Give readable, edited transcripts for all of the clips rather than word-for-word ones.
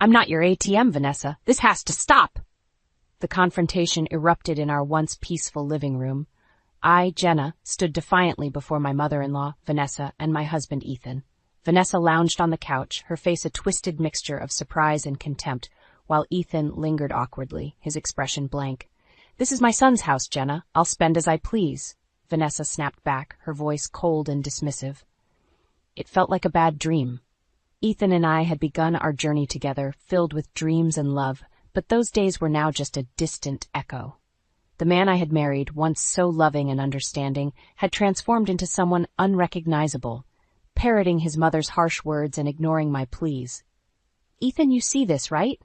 I'm not your ATM, Vanessa. This has to stop. The confrontation erupted in our once peaceful living room. I, Jenna, stood defiantly before my mother-in-law, Vanessa, and my husband, Ethan. Vanessa lounged on the couch, her face a twisted mixture of surprise and contempt, while Ethan lingered awkwardly, his expression blank. This is my son's house, Jenna. I'll spend as I please. Vanessa snapped back, her voice cold and dismissive. It felt like a bad dream. Ethan and I had begun our journey together, filled with dreams and love, but those days were now just a distant echo. The man I had married, once so loving and understanding, had transformed into someone unrecognizable, parroting his mother's harsh words and ignoring my pleas. Ethan, you see this, right?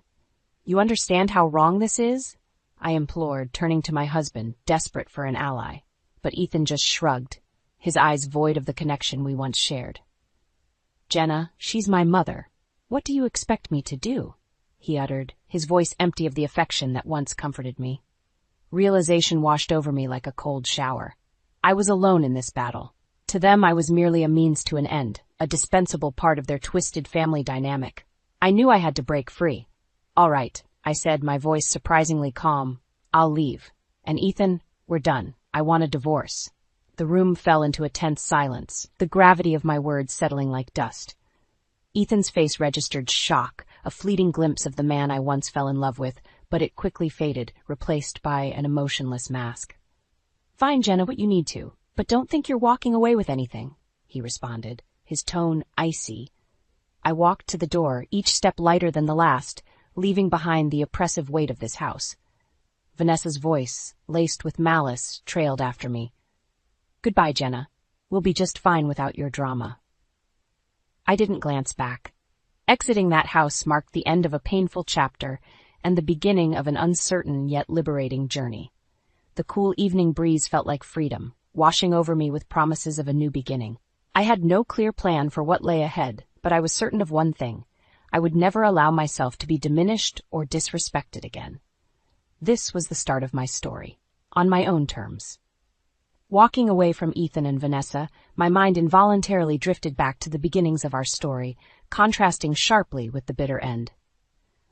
You understand how wrong this is? I implored, turning to my husband, desperate for an ally. But Ethan just shrugged, his eyes void of the connection we once shared. Jenna, she's my mother. What do you expect me to do? He uttered, his voice empty of the affection that once comforted me. Realization washed over me like a cold shower. I was alone in this battle. To them, I was merely a means to an end, a dispensable part of their twisted family dynamic. I knew I had to break free. All right, I said, my voice surprisingly calm. I'll leave. And Ethan, we're done. I want a divorce. The room fell into a tense silence, the gravity of my words settling like dust. Ethan's face registered shock, a fleeting glimpse of the man I once fell in love with, but it quickly faded, replaced by an emotionless mask. Fine, Jenna, what you need to, but don't think you're walking away with anything, he responded, his tone icy. I walked to the door, each step lighter than the last, leaving behind the oppressive weight of this house. Vanessa's voice, laced with malice, trailed after me. Goodbye, Jenna. We'll be just fine without your drama. I didn't glance back. Exiting that house marked the end of a painful chapter and the beginning of an uncertain yet liberating journey. The cool evening breeze felt like freedom, washing over me with promises of a new beginning. I had no clear plan for what lay ahead, but I was certain of one thing. I would never allow myself to be diminished or disrespected again. This was the start of my story, on my own terms. Walking away from Ethan and Vanessa, my mind involuntarily drifted back to the beginnings of our story, contrasting sharply with the bitter end.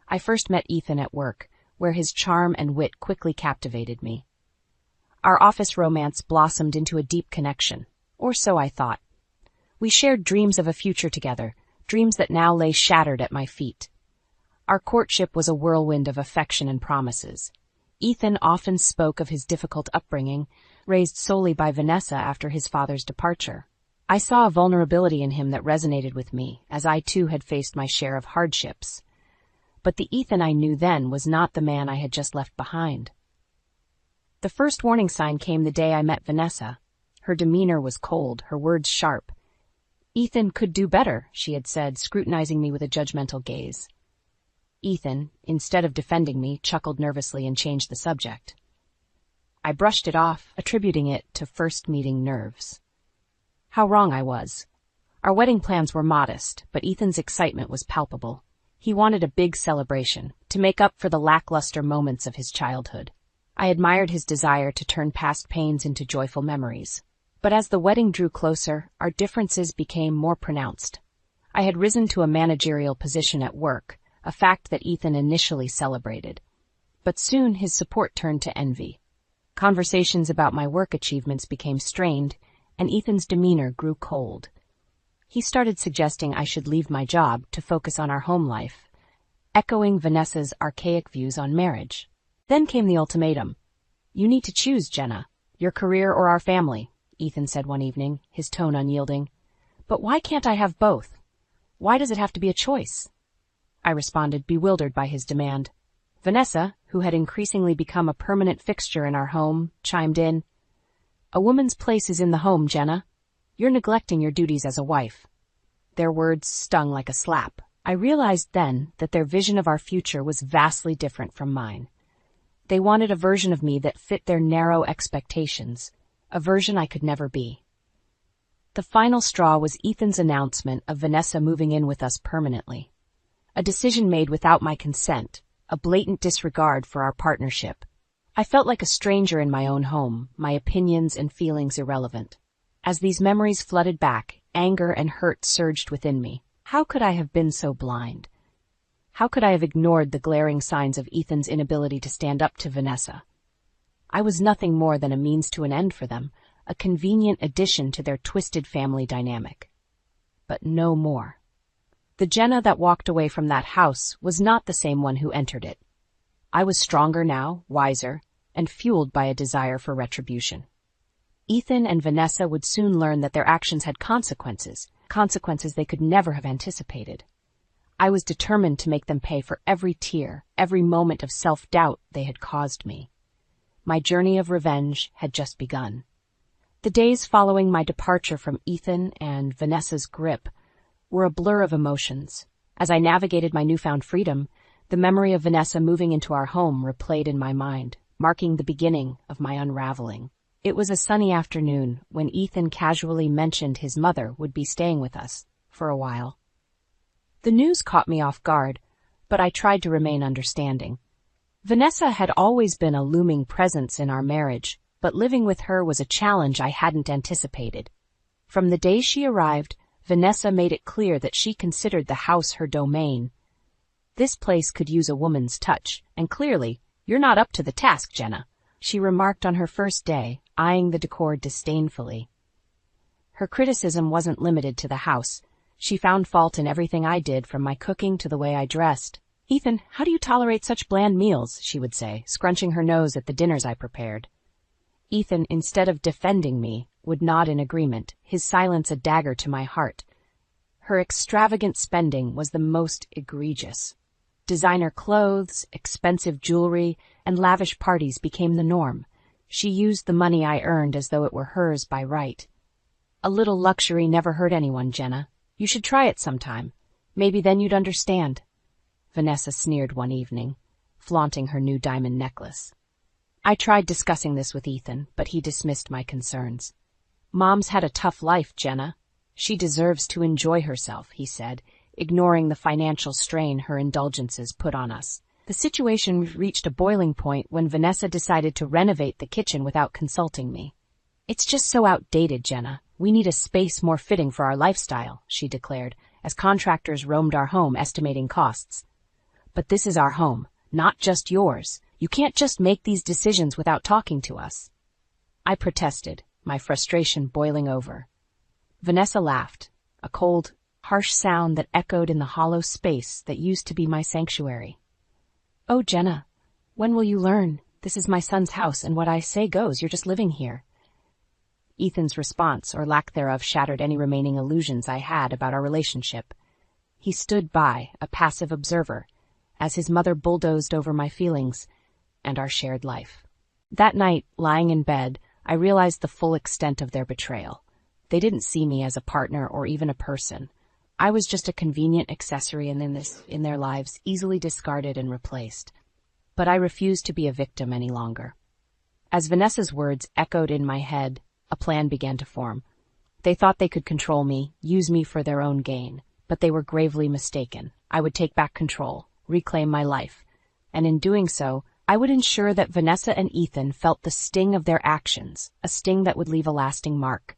I first met Ethan at work, where his charm and wit quickly captivated me. Our office romance blossomed into a deep connection, or so I thought. We shared dreams of a future together, dreams that now lay shattered at my feet. Our courtship was a whirlwind of affection and promises. Ethan often spoke of his difficult upbringing, raised solely by Vanessa after his father's departure. I saw a vulnerability in him that resonated with me, as I too had faced my share of hardships. But the Ethan I knew then was not the man I had just left behind. The first warning sign came the day I met Vanessa. Her demeanor was cold, her words sharp. Ethan could do better, she had said, scrutinizing me with a judgmental gaze. Ethan, instead of defending me, chuckled nervously and changed the subject. I brushed it off, attributing it to first meeting nerves. How wrong I was. Our wedding plans were modest, but Ethan's excitement was palpable. He wanted a big celebration, to make up for the lackluster moments of his childhood. I admired his desire to turn past pains into joyful memories. But as the wedding drew closer, our differences became more pronounced. I had risen to a managerial position at work, a fact that Ethan initially celebrated. But soon his support turned to envy. Conversations about my work achievements became strained, and Ethan's demeanor grew cold. He started suggesting I should leave my job to focus on our home life, echoing Vanessa's archaic views on marriage. Then came the ultimatum. You need to choose, Jenna, your career or our family, Ethan said one evening, his tone unyielding. But why can't I have both? Why does it have to be a choice? I responded, bewildered by his demand. Vanessa, who had increasingly become a permanent fixture in our home, chimed in. A woman's place is in the home, Jenna. You're neglecting your duties as a wife. Their words stung like a slap. I realized then that their vision of our future was vastly different from mine. They wanted a version of me that fit their narrow expectations, a version I could never be. The final straw was Ethan's announcement of Vanessa moving in with us permanently. A decision made without my consent, a blatant disregard for our partnership. I felt like a stranger in my own home, my opinions and feelings irrelevant. As these memories flooded back, anger and hurt surged within me. How could I have been so blind? How could I have ignored the glaring signs of Ethan's inability to stand up to Vanessa? I was nothing more than a means to an end for them, a convenient addition to their twisted family dynamic. But no more. The Jenna that walked away from that house was not the same one who entered it. I was stronger now, wiser, and fueled by a desire for retribution. Ethan and Vanessa would soon learn that their actions had consequences they could never have anticipated. I was determined to make them pay for every tear, every moment of self-doubt they had caused me. My journey of revenge had just begun. The days following my departure from Ethan and Vanessa's grip were a blur of emotions. As I navigated my newfound freedom, the memory of Vanessa moving into our home replayed in my mind, marking the beginning of my unraveling. It was a sunny afternoon when Ethan casually mentioned his mother would be staying with us for a while. The news caught me off guard, but I tried to remain understanding. Vanessa had always been a looming presence in our marriage, but living with her was a challenge I hadn't anticipated. From the day she arrived, Vanessa made it clear that she considered the house her domain. This place could use a woman's touch, and clearly, "You're not up to the task, Jenna," she remarked on her first day, eyeing the decor disdainfully. Her criticism wasn't limited to the house. She found fault in everything I did, from my cooking to the way I dressed. "Ethan, how do you tolerate such bland meals?" she would say, scrunching her nose at the dinners I prepared. Ethan, instead of defending me, would nod in agreement, his silence a dagger to my heart. Her extravagant spending was the most egregious. Designer clothes, expensive jewelry, and lavish parties became the norm. She used the money I earned as though it were hers by right. "A little luxury never hurt anyone, Jenna. You should try it sometime. Maybe then you'd understand," Vanessa sneered one evening, flaunting her new diamond necklace. I tried discussing this with Ethan, but he dismissed my concerns. "Mom's had a tough life, Jenna. She deserves to enjoy herself," he said, ignoring the financial strain her indulgences put on us. The situation reached a boiling point when Vanessa decided to renovate the kitchen without consulting me. "It's just so outdated, Jenna. We need a space more fitting for our lifestyle," she declared, as contractors roamed our home estimating costs. "But this is our home, not just yours. You can't just make these decisions without talking to us." I protested, my frustration boiling over. Vanessa laughed, a cold, harsh sound that echoed in the hollow space that used to be my sanctuary. "Oh, Jenna, when will you learn? This is my son's house, and what I say goes. You're just living here." Ethan's response, or lack thereof, shattered any remaining illusions I had about our relationship. He stood by, a passive observer, as his mother bulldozed over my feelings and our shared life. That night, lying in bed, I realized the full extent of their betrayal. They didn't see me as a partner or even a person. I was just a convenient accessory in their lives, easily discarded and replaced. But I refused to be a victim any longer. As Vanessa's words echoed in my head, a plan began to form. They thought they could control me, use me for their own gain, but they were gravely mistaken. I would take back control, reclaim my life, and in doing so, I would ensure that Vanessa and Ethan felt the sting of their actions, a sting that would leave a lasting mark.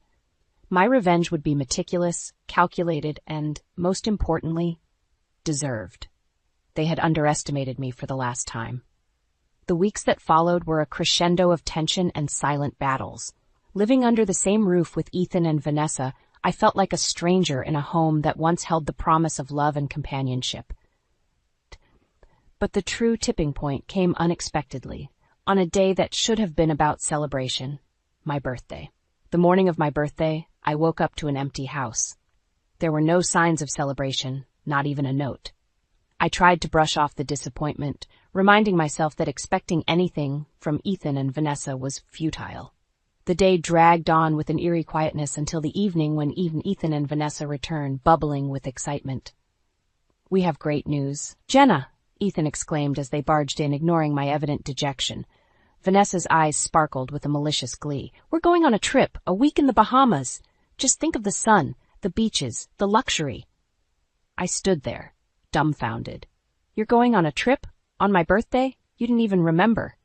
My revenge would be meticulous, calculated, and, most importantly, deserved. They had underestimated me for the last time. The weeks that followed were a crescendo of tension and silent battles. Living under the same roof with Ethan and Vanessa, I felt like a stranger in a home that once held the promise of love and companionship. But the true tipping point came unexpectedly, on a day that should have been about celebration, my birthday. The morning of my birthday, I woke up to an empty house. There were no signs of celebration, not even a note. I tried to brush off the disappointment, reminding myself that expecting anything from Ethan and Vanessa was futile. The day dragged on with an eerie quietness until the evening when even Ethan and Vanessa returned, bubbling with excitement. "We have great news." "Jenna!" Ethan exclaimed as they barged in, ignoring my evident dejection. Vanessa's eyes sparkled with a malicious glee. "We're going on a trip, a week in the Bahamas. Just think of the sun, the beaches, the luxury." I stood there, dumbfounded. "You're going on a trip? On my birthday? You didn't even remember."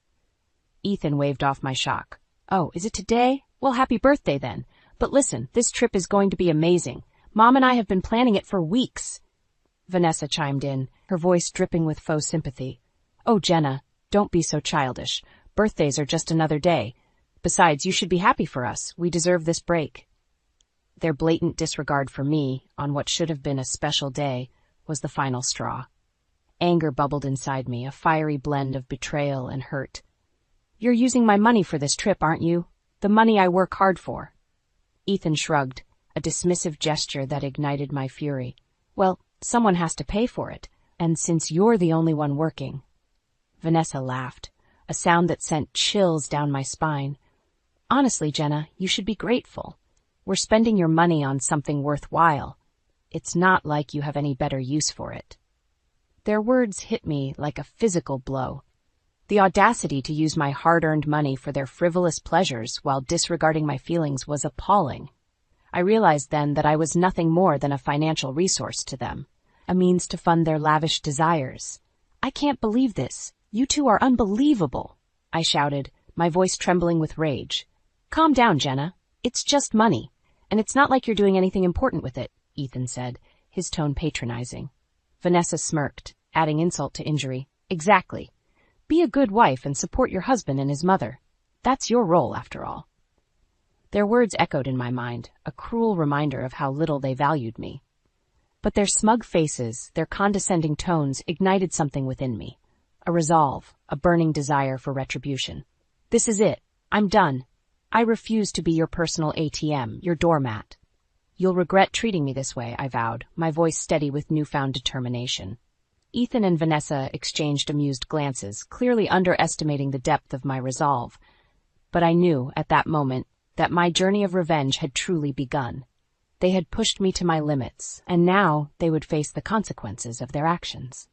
Ethan waved off my shock. "Oh, is it today? Well, happy birthday then. But listen, this trip is going to be amazing. Mom and I have been planning it for weeks." Vanessa chimed in, her voice dripping with faux sympathy. Oh, Jenna, don't be so childish. Birthdays are just another day. Besides, you should be happy for us. We deserve this break. Their blatant disregard for me, on what should have been a special day, was the final straw. Anger bubbled inside me, a fiery blend of betrayal and hurt. You're using my money for this trip, aren't you? The money I work hard for. Ethan shrugged, a dismissive gesture that ignited my fury. Well, someone has to pay for it, and since you're the only one working. Vanessa laughed, a sound that sent chills down my spine. Honestly, Jenna, you should be grateful. We're spending your money on something worthwhile. It's not like you have any better use for it. Their words hit me like a physical blow. The audacity to use my hard-earned money for their frivolous pleasures while disregarding my feelings was appalling. I realized then that I was nothing more than a financial resource to them, a means to fund their lavish desires. I can't believe this. You two are unbelievable, I shouted, my voice trembling with rage. Calm down, Jenna. It's just money, and it's not like you're doing anything important with it, Ethan said, his tone patronizing. Vanessa smirked, adding insult to injury. Exactly. Be a good wife and support your husband and his mother. That's your role, after all. Their words echoed in my mind, a cruel reminder of how little they valued me. But their smug faces, their condescending tones ignited something within me. A resolve, a burning desire for retribution. This is it. I'm done. I refuse to be your personal ATM, your doormat. You'll regret treating me this way, I vowed, my voice steady with newfound determination. Ethan and Vanessa exchanged amused glances, clearly underestimating the depth of my resolve. But I knew, at that moment, that my journey of revenge had truly begun. They had pushed me to my limits, and now they would face the consequences of their actions.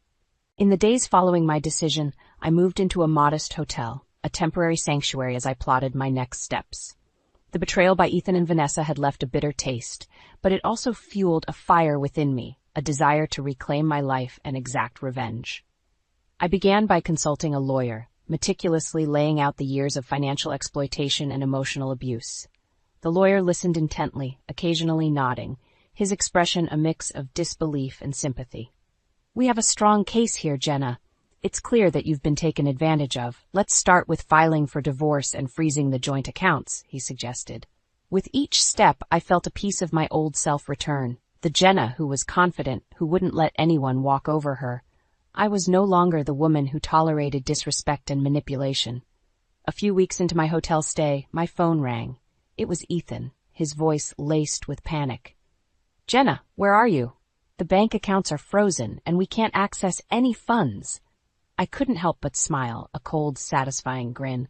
In the days following my decision, I moved into a modest hotel, a temporary sanctuary as I plotted my next steps. The betrayal by Ethan and Vanessa had left a bitter taste, but it also fueled a fire within me, a desire to reclaim my life and exact revenge. I began by consulting a lawyer, meticulously laying out the years of financial exploitation and emotional abuse. The lawyer listened intently, occasionally nodding, his expression a mix of disbelief and sympathy. We have a strong case here, Jenna. It's clear that you've been taken advantage of. Let's start with filing for divorce and freezing the joint accounts, he suggested. With each step, I felt a piece of my old self return, the Jenna who was confident, who wouldn't let anyone walk over her. I was no longer the woman who tolerated disrespect and manipulation. A few weeks into my hotel stay, my phone rang. It was Ethan, his voice laced with panic. Jenna, where are you? The bank accounts are frozen, and we can't access any funds. I couldn't help but smile, a cold, satisfying grin.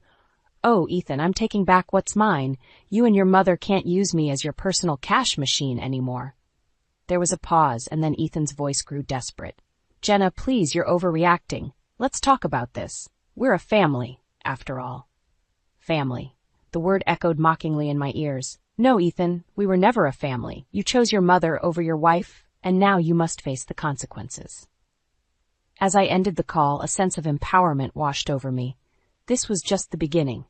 Oh, Ethan, I'm taking back what's mine. You and your mother can't use me as your personal cash machine anymore. There was a pause, and then Ethan's voice grew desperate. Jenna, please, you're overreacting. Let's talk about this. We're a family, after all. Family. The word echoed mockingly in my ears. No, Ethan, we were never a family. You chose your mother over your wife, and now you must face the consequences. As I ended the call, a sense of empowerment washed over me. This was just the beginning.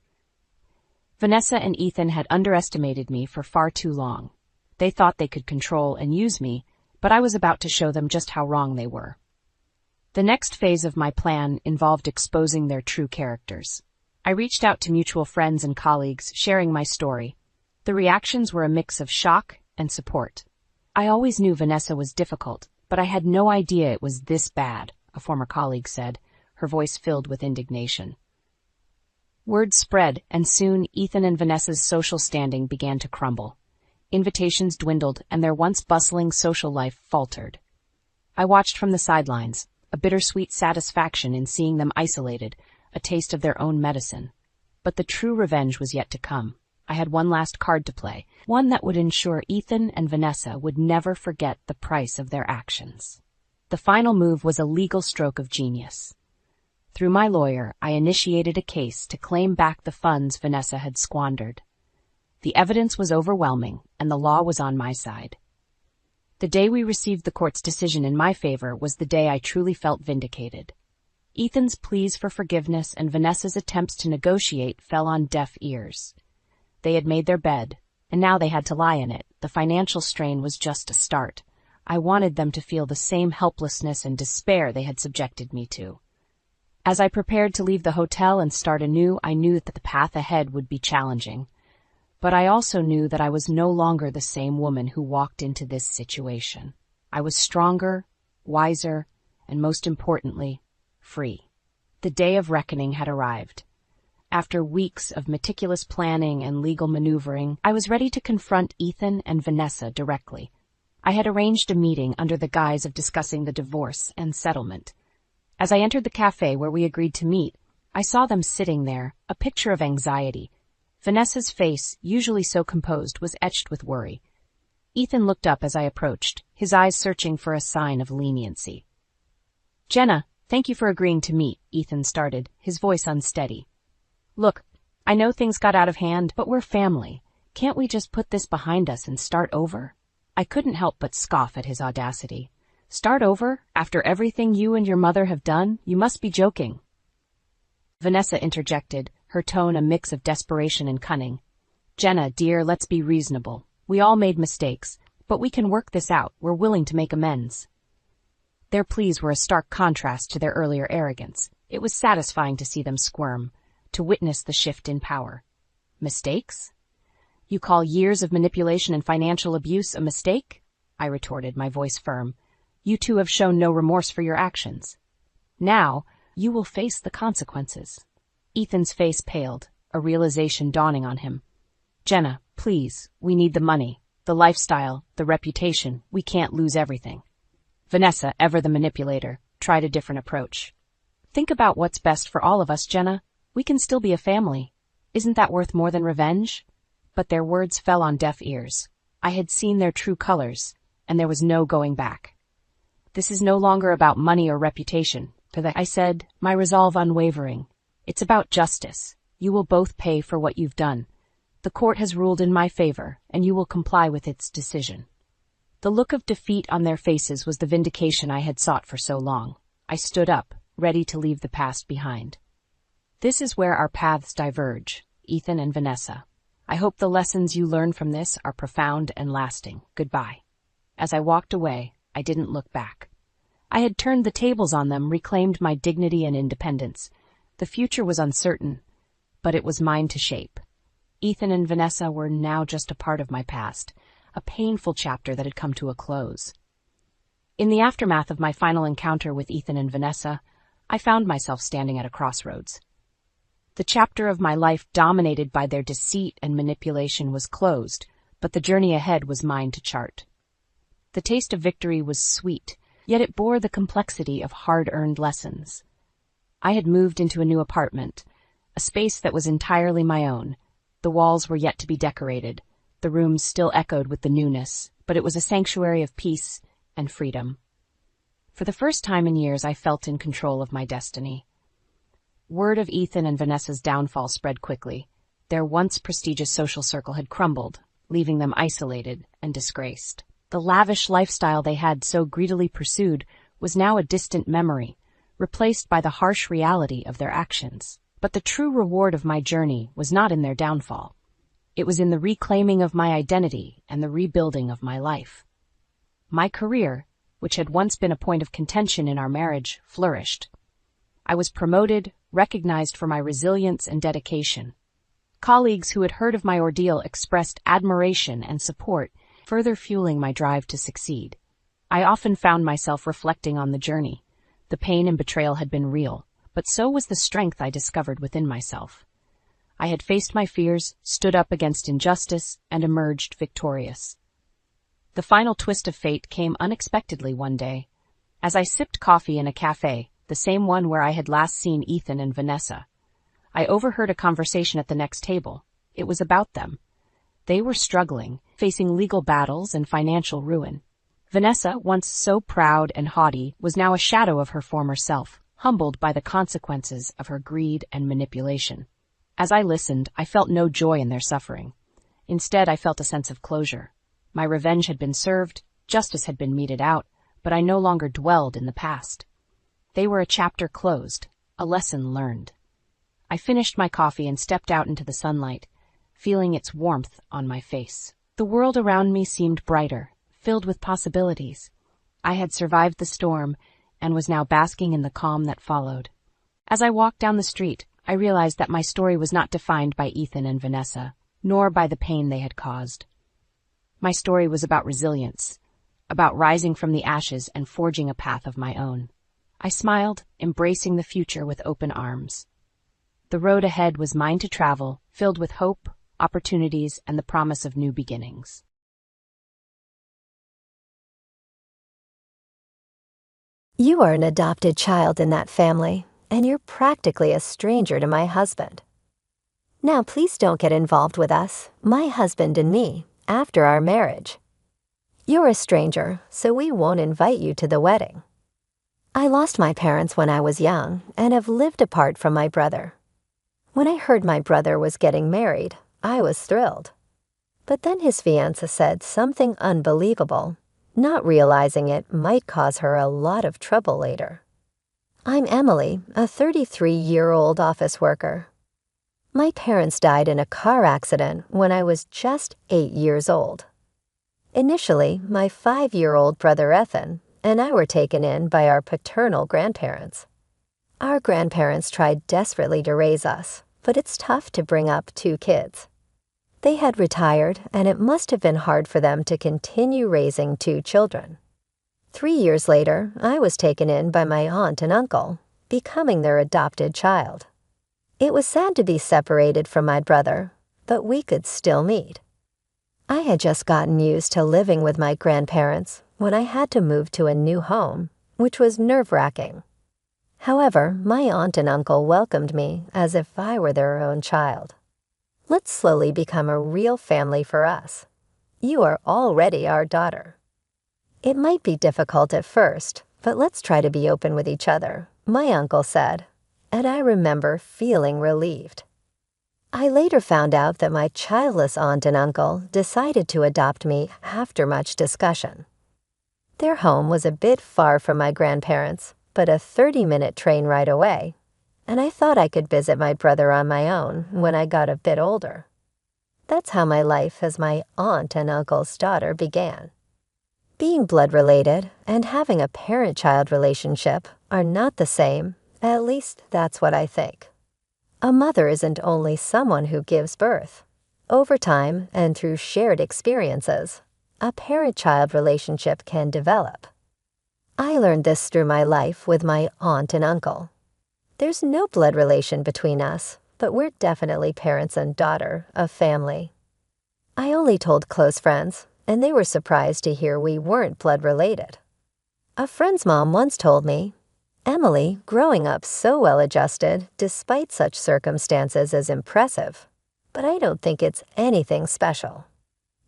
Vanessa and Ethan had underestimated me for far too long. They thought they could control and use me, but I was about to show them just how wrong they were. The next phase of my plan involved exposing their true characters. I reached out to mutual friends and colleagues, sharing my story. The reactions were a mix of shock and support. I always knew Vanessa was difficult, but I had no idea it was this bad, a former colleague said, her voice filled with indignation. Word spread, and soon Ethan and Vanessa's social standing began to crumble. Invitations dwindled, and their once bustling social life faltered. I watched from the sidelines, a bittersweet satisfaction in seeing them isolated, a taste of their own medicine. But the true revenge was yet to come. I had one last card to play, one that would ensure Ethan and Vanessa would never forget the price of their actions. The final move was a legal stroke of genius. Through my lawyer, I initiated a case to claim back the funds Vanessa had squandered. The evidence was overwhelming, and the law was on my side. The day we received the court's decision in my favor was the day I truly felt vindicated. Ethan's pleas for forgiveness and Vanessa's attempts to negotiate fell on deaf ears. They had made their bed, and now they had to lie in it. The financial strain was just a start. I wanted them to feel the same helplessness and despair they had subjected me to. As I prepared to leave the hotel and start anew, I knew that the path ahead would be challenging. But I also knew that I was no longer the same woman who walked into this situation. I was stronger, wiser, and most importantly, free. The day of reckoning had arrived. After weeks of meticulous planning and legal maneuvering, I was ready to confront Ethan and Vanessa directly. I had arranged a meeting under the guise of discussing the divorce and settlement. As I entered the cafe where we agreed to meet, I saw them sitting there, a picture of anxiety. Vanessa's face, usually so composed, was etched with worry. Ethan looked up as I approached, his eyes searching for a sign of leniency. "Jenna, thank you for agreeing to meet," Ethan started, his voice unsteady. "Look, I know things got out of hand, but we're family. Can't we just put this behind us and start over?" I couldn't help but scoff at his audacity. "Start over? After everything you and your mother have done? You must be joking." Vanessa interjected, her tone a mix of desperation and cunning. "Jenna, dear, let's be reasonable. We all made mistakes, but we can work this out. We're willing to make amends." Their pleas were a stark contrast to their earlier arrogance. It was satisfying to see them squirm, to witness the shift in power. "Mistakes? You call years of manipulation and financial abuse a mistake?" I retorted, my voice firm. "You two have shown no remorse for your actions. Now, you will face the consequences." Ethan's face paled, a realization dawning on him. "Jenna, please, we need the money, the lifestyle, the reputation. We can't lose everything." Vanessa, ever the manipulator, tried a different approach. "Think about what's best for all of us, Jenna. We can still be a family. Isn't that worth more than revenge?" But their words fell on deaf ears. I had seen their true colors, and there was no going back. "This is no longer about money or reputation," I said, my resolve unwavering. "It's about justice. You will both pay for what you've done. The court has ruled in my favor, and you will comply with its decision." The look of defeat on their faces was the vindication I had sought for so long. I stood up, ready to leave the past behind. "This is where our paths diverge, Ethan and Vanessa. I hope the lessons you learn from this are profound and lasting. Goodbye." As I walked away, I didn't look back. I had turned the tables on them, reclaimed my dignity and independence. The future was uncertain, but it was mine to shape. Ethan and Vanessa were now just a part of my past, a painful chapter that had come to a close. In the aftermath of my final encounter with Ethan and Vanessa, I found myself standing at a crossroads. The chapter of my life dominated by their deceit and manipulation was closed, but the journey ahead was mine to chart. The taste of victory was sweet, yet it bore the complexity of hard-earned lessons. I had moved into a new apartment, a space that was entirely my own. The walls were yet to be decorated. The rooms still echoed with the newness, but it was a sanctuary of peace and freedom. For the first time in years, I felt in control of my destiny. Word of Ethan and Vanessa's downfall spread quickly. Their once prestigious social circle had crumbled, leaving them isolated and disgraced. The lavish lifestyle they had so greedily pursued was now a distant memory, replaced by the harsh reality of their actions. But the true reward of my journey was not in their downfall. It was in the reclaiming of my identity and the rebuilding of my life. My career, which had once been a point of contention in our marriage, flourished. I was promoted, recognized for my resilience and dedication. Colleagues who had heard of my ordeal expressed admiration and support, further fueling my drive to succeed. I often found myself reflecting on the journey. The pain and betrayal had been real, but so was the strength I discovered within myself. I had faced my fears, stood up against injustice, and emerged victorious. The final twist of fate came unexpectedly one day. As I sipped coffee in a cafe, the same one where I had last seen Ethan and Vanessa, I overheard a conversation at the next table. It was about them. They were struggling, facing legal battles and financial ruin. Vanessa, once so proud and haughty, was now a shadow of her former self, humbled by the consequences of her greed and manipulation. As I listened, I felt no joy in their suffering. Instead, I felt a sense of closure. My revenge had been served, justice had been meted out, but I no longer dwelled in the past. They were a chapter closed, a lesson learned. I finished my coffee and stepped out into the sunlight, feeling its warmth on my face. The world around me seemed brighter, filled with possibilities. I had survived the storm and was now basking in the calm that followed. As I walked down the street, I realized that my story was not defined by Ethan and Vanessa, nor by the pain they had caused. My story was about resilience, about rising from the ashes and forging a path of my own. I smiled, embracing the future with open arms. The road ahead was mine to travel, filled with hope, opportunities, and the promise of new beginnings. You are an adopted child in that family, and you're practically a stranger to my husband. Now please don't get involved with us, my husband and me, after our marriage. You're a stranger, so we won't invite you to the wedding. I lost my parents when I was young and have lived apart from my brother. When I heard my brother was getting married, I was thrilled. But then his fiancée said something unbelievable, not realizing it might cause her a lot of trouble later. I'm Emily, a 33-year-old office worker. My parents died in a car accident when I was just 8 years old. Initially, my 5-year-old brother Ethan and I were taken in by our paternal grandparents. Our grandparents tried desperately to raise us, but it's tough to bring up 2 kids. They had retired, and it must have been hard for them to continue raising 2 children. 3 years later, I was taken in by my aunt and uncle, becoming their adopted child. It was sad to be separated from my brother, but we could still meet. I had just gotten used to living with my grandparents when I had to move to a new home, which was nerve-wracking. However, my aunt and uncle welcomed me as if I were their own child. Let's slowly become a real family for us. You are already our daughter. It might be difficult at first, but let's try to be open with each other, my uncle said, and I remember feeling relieved. I later found out that my childless aunt and uncle decided to adopt me after much discussion. Their home was a bit far from my grandparents, but a 30-minute train ride away, and I thought I could visit my brother on my own when I got a bit older. That's how my life as my aunt and uncle's daughter began. Being blood-related and having a parent-child relationship are not the same, at least that's what I think. A mother isn't only someone who gives birth. Over time and through shared experiences, a parent-child relationship can develop. I learned this through my life with my aunt and uncle. There's no blood relation between us, but we're definitely parents and daughter, a family. I only told close friends, and they were surprised to hear we weren't blood related. A friend's mom once told me, "Emily, growing up so well-adjusted despite such circumstances is impressive, but I don't think it's anything special."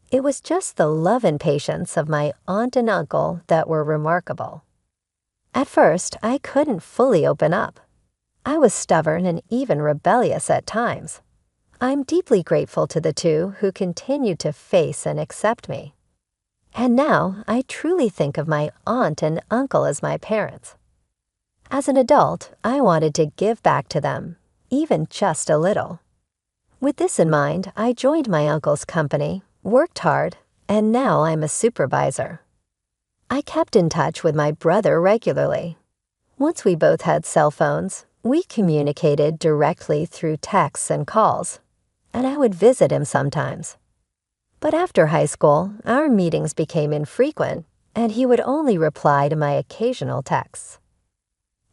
It was just the love and patience of my aunt and uncle that were remarkable. At first, I couldn't fully open up. I was stubborn and even rebellious at times. I'm deeply grateful to the 2 who continued to face and accept me. And now, I truly think of my aunt and uncle as my parents. As an adult, I wanted to give back to them, even just a little. With this in mind, I joined my uncle's company, worked hard, and now I'm a supervisor. I kept in touch with my brother regularly. Once we both had cell phones, we communicated directly through texts and calls, and I would visit him sometimes. But after high school, our meetings became infrequent, and he would only reply to my occasional texts.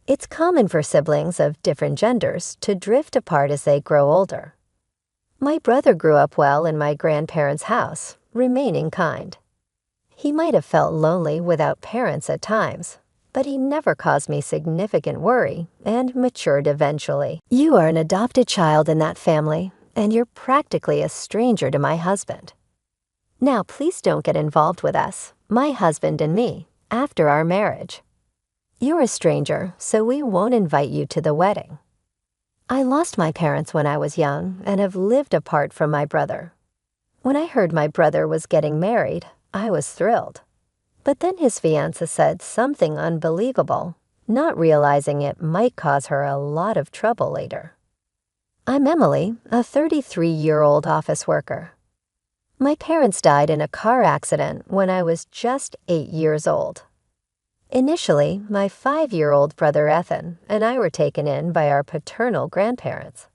It's common for siblings of different genders to drift apart as they grow older. My brother grew up well in my grandparents' house, remaining kind. He might have felt lonely without parents at times, but he never caused me significant worry and matured eventually. You are an adopted child in that family, and you're practically a stranger to my husband. Now please don't get involved with us, my husband and me, after our marriage. You're a stranger, so we won't invite you to the wedding. I lost my parents when I was young and have lived apart from my brother. When I heard my brother was getting married, I was thrilled. But then his fiancée said something unbelievable, not realizing it might cause her a lot of trouble later. I'm Emily, a 33-year-old office worker. My parents died in a car accident when I was just 8 years old. Initially, my 5-year-old brother Ethan and I were taken in by our paternal grandparents.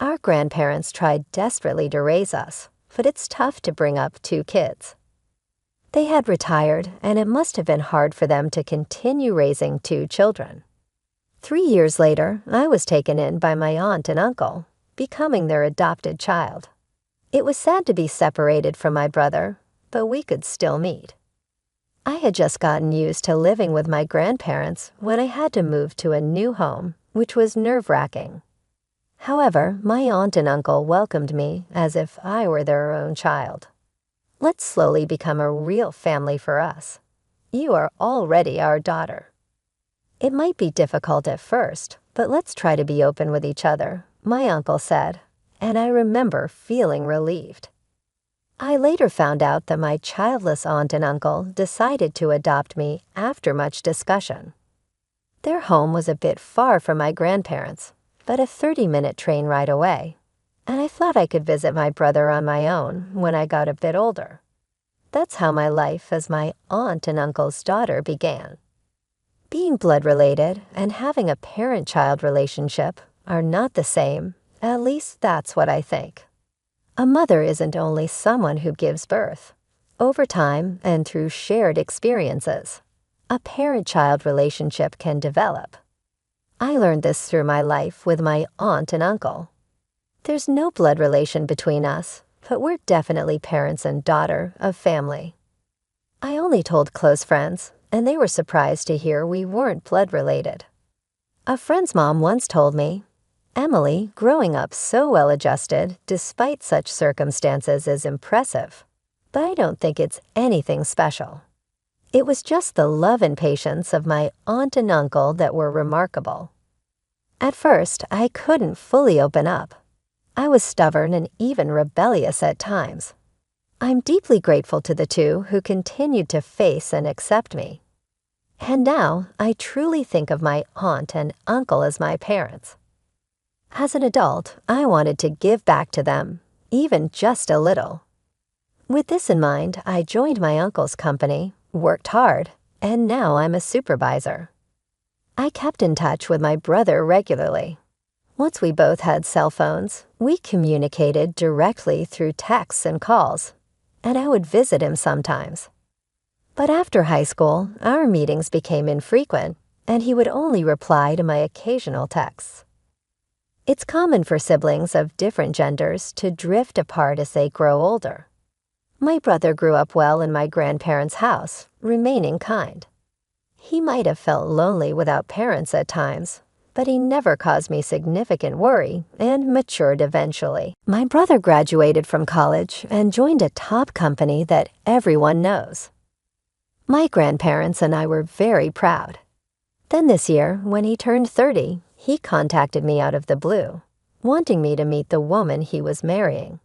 Our grandparents tried desperately to raise us, but it's tough to bring up 2 kids. They had retired, and it must have been hard for them to continue raising 2 children. 3 years later, I was taken in by my aunt and uncle, becoming their adopted child. It was sad to be separated from my brother, but we could still meet. I had just gotten used to living with my grandparents when I had to move to a new home, which was nerve-wracking. However, my aunt and uncle welcomed me as if I were their own child. Let's slowly become a real family for us. You are already our daughter. It might be difficult at first, but let's try to be open with each other, my uncle said, and I remember feeling relieved. I later found out that my childless aunt and uncle decided to adopt me after much discussion. Their home was a bit far from my grandparents, but a 30-minute train ride away, and I thought I could visit my brother on my own when I got a bit older. That's how my life as my aunt and uncle's daughter began. Being blood-related and having a parent-child relationship are not the same, at least that's what I think. A mother isn't only someone who gives birth. Over time and through shared experiences, a parent-child relationship can develop. I learned this through my life with my aunt and uncle. There's no blood relation between us, but we're definitely parents and daughter of family. I only told close friends, and they were surprised to hear we weren't blood related. A friend's mom once told me, "Emily, growing up so well-adjusted despite such circumstances is impressive, but I don't think it's anything special." It was just the love and patience of my aunt and uncle that were remarkable. At first, I couldn't fully open up. I was stubborn and even rebellious at times. I'm deeply grateful to the 2 who continued to face and accept me. And now, I truly think of my aunt and uncle as my parents. As an adult, I wanted to give back to them, even just a little. With this in mind, I joined my uncle's company, worked hard, and now I'm a supervisor. I kept in touch with my brother regularly. Once we both had cell phones, we communicated directly through texts and calls, and I would visit him sometimes. But after high school, our meetings became infrequent, and he would only reply to my occasional texts. It's common for siblings of different genders to drift apart as they grow older. My brother grew up well in my grandparents' house, remaining kind. He might have felt lonely without parents at times, but he never caused me significant worry and matured eventually. My brother graduated from college and joined a top company that everyone knows. My grandparents and I were very proud. Then this year, when he turned 30, he contacted me out of the blue, wanting me to meet the woman he was marrying.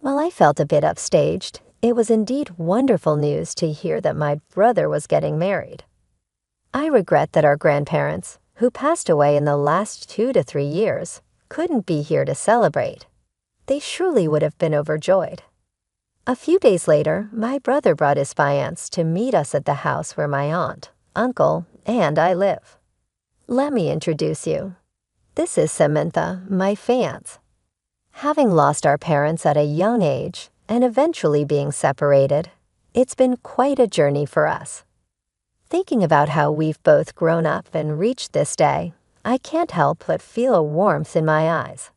While I felt a bit upstaged, it was indeed wonderful news to hear that my brother was getting married. I regret that our grandparents, who passed away in the last 2 to 3 years, couldn't be here to celebrate. They surely would have been overjoyed. A few days later, my brother brought his fiancé to meet us at the house where my aunt, uncle, and I live. Let me introduce you. This is Samantha, my fiancé. Having lost our parents at a young age and eventually being separated, it's been quite a journey for us. Thinking about how we've both grown up and reached this day, I can't help but feel a warmth in my eyes.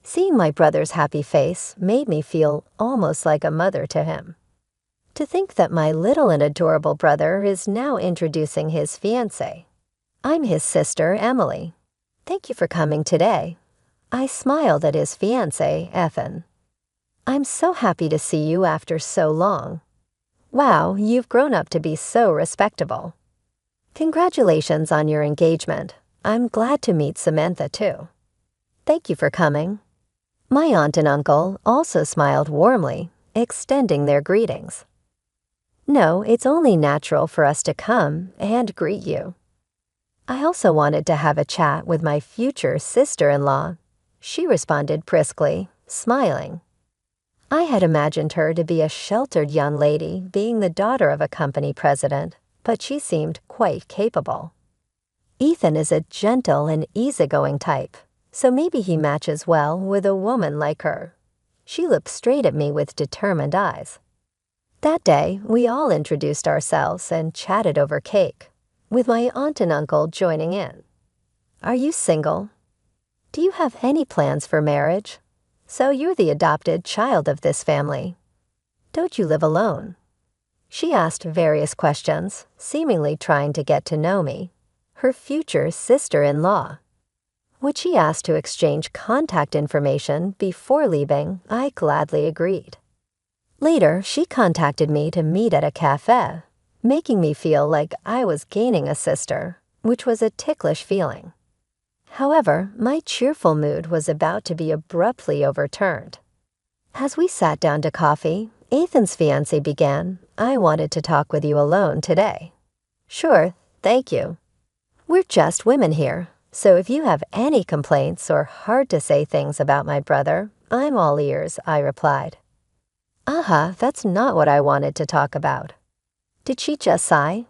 Seeing my brother's happy face made me feel almost like a mother to him. To think that my little and adorable brother is now introducing his fiancée. I'm his sister, Emily. Thank you for coming today. I smiled at his fiancé, Ethan. I'm so happy to see you after so long. Wow, you've grown up to be so respectable. Congratulations on your engagement. I'm glad to meet Samantha too. Thank you for coming. My aunt and uncle also smiled warmly, extending their greetings. No, it's only natural for us to come and greet you. I also wanted to have a chat with my future sister-in-law. She responded briskly, smiling. I had imagined her to be a sheltered young lady, being the daughter of a company president, but she seemed quite capable. Ethan is a gentle and easygoing type, so maybe he matches well with a woman like her. She looked straight at me with determined eyes. That day, we all introduced ourselves and chatted over cake, with my aunt and uncle joining in. Are you single? Do you have any plans for marriage? So you're the adopted child of this family. Don't you live alone? She asked various questions, seemingly trying to get to know me, her future sister-in-law. When she asked to exchange contact information before leaving, I gladly agreed. Later, she contacted me to meet at a cafe, making me feel like I was gaining a sister, which was a ticklish feeling. However, my cheerful mood was about to be abruptly overturned. As we sat down to coffee, Ethan's fiancé began, "I wanted to talk with you alone today." "Sure, thank you. We're just women here, so if you have any complaints or hard-to-say things about my brother, I'm all ears," I replied. That's not what I wanted to talk about." Did she just sigh?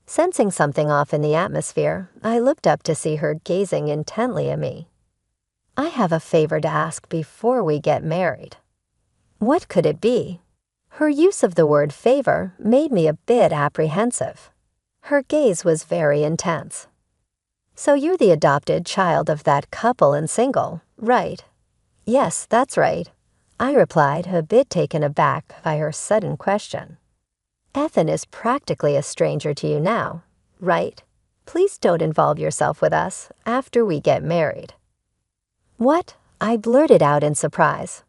Sensing something off in the atmosphere, I looked up to see her gazing intently at me. "I have a favor to ask before we get married." What could it be? Her use of the word favor made me a bit apprehensive. Her gaze was very intense. "So you're the adopted child of that couple and single, right?" "Yes, that's right," I replied, a bit taken aback by her sudden question. "Ethan is practically a stranger to you now, right? Please don't involve yourself with us after we get married." "What?" I blurted out in surprise.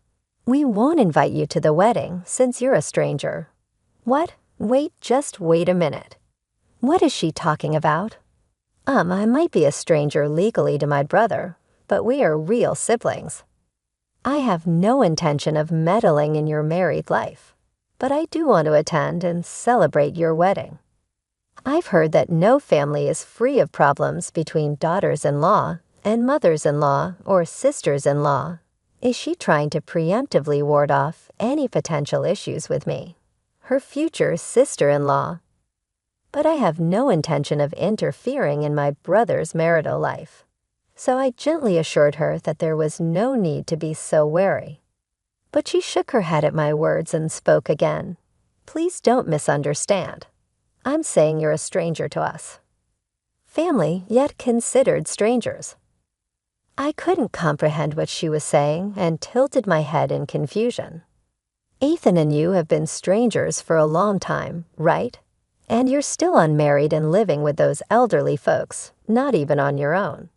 "We won't invite you to the wedding since you're a stranger." "What? Just wait a minute. What is she talking about?" I might be a stranger legally to my brother, but we are real siblings. I have no intention of meddling in your married life, but I do want to attend and celebrate your wedding. I've heard that no family is free of problems between daughters-in-law and mothers-in-law or sisters-in-law. Is she trying to preemptively ward off any potential issues with me, her future sister-in-law? But I have no intention of interfering in my brother's marital life, so I gently assured her that there was no need to be so wary. But she shook her head at my words and spoke again. "Please don't misunderstand. I'm saying you're a stranger to us. Family, yet considered strangers." I couldn't comprehend what she was saying and tilted my head in confusion. "Ethan and you have been strangers for a long time, right? And you're still unmarried and living with those elderly folks, not even on your own.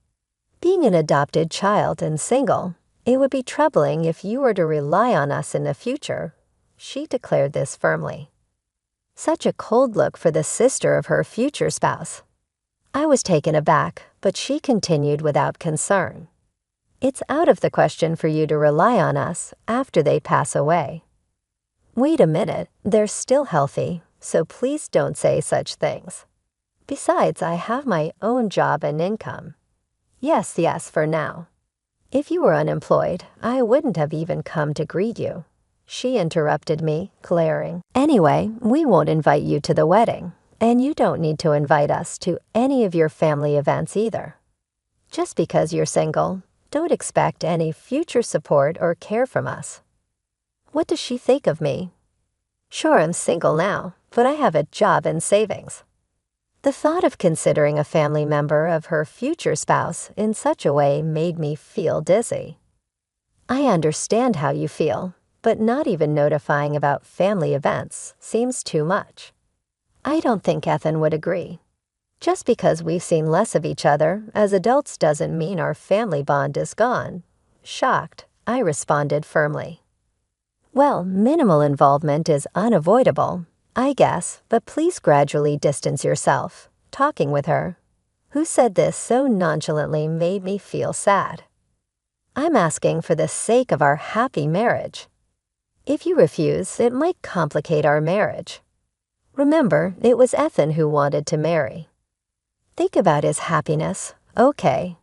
Being an adopted child and single, it would be troubling if you were to rely on us in the future." She declared this firmly. Such a cold look for the sister of her future spouse. I was taken aback, but she continued without concern. "It's out of the question for you to rely on us after they pass away." "Wait a minute, they're still healthy, so please don't say such things. Besides, I have my own job and income." Yes, for now. "If you were unemployed, I wouldn't have even come to greet you." She interrupted me, glaring. "Anyway, we won't invite you to the wedding, and you don't need to invite us to any of your family events either. Just because you're single, don't expect any future support or care from us." What does she think of me? Sure, I'm single now, but I have a job and savings. The thought of considering a family member of her future spouse in such a way made me feel dizzy. "I understand how you feel, but not even notifying about family events seems too much. I don't think Ethan would agree. Just because we've seen less of each other as adults doesn't mean our family bond is gone." Shocked, I responded firmly. "Well, minimal involvement is unavoidable, I guess, but please gradually distance yourself, talking with her." Who said this so nonchalantly made me feel sad. "I'm asking for the sake of our happy marriage. If you refuse, it might complicate our marriage. Remember, it was Ethan who wanted to marry. Think about his happiness, okay?"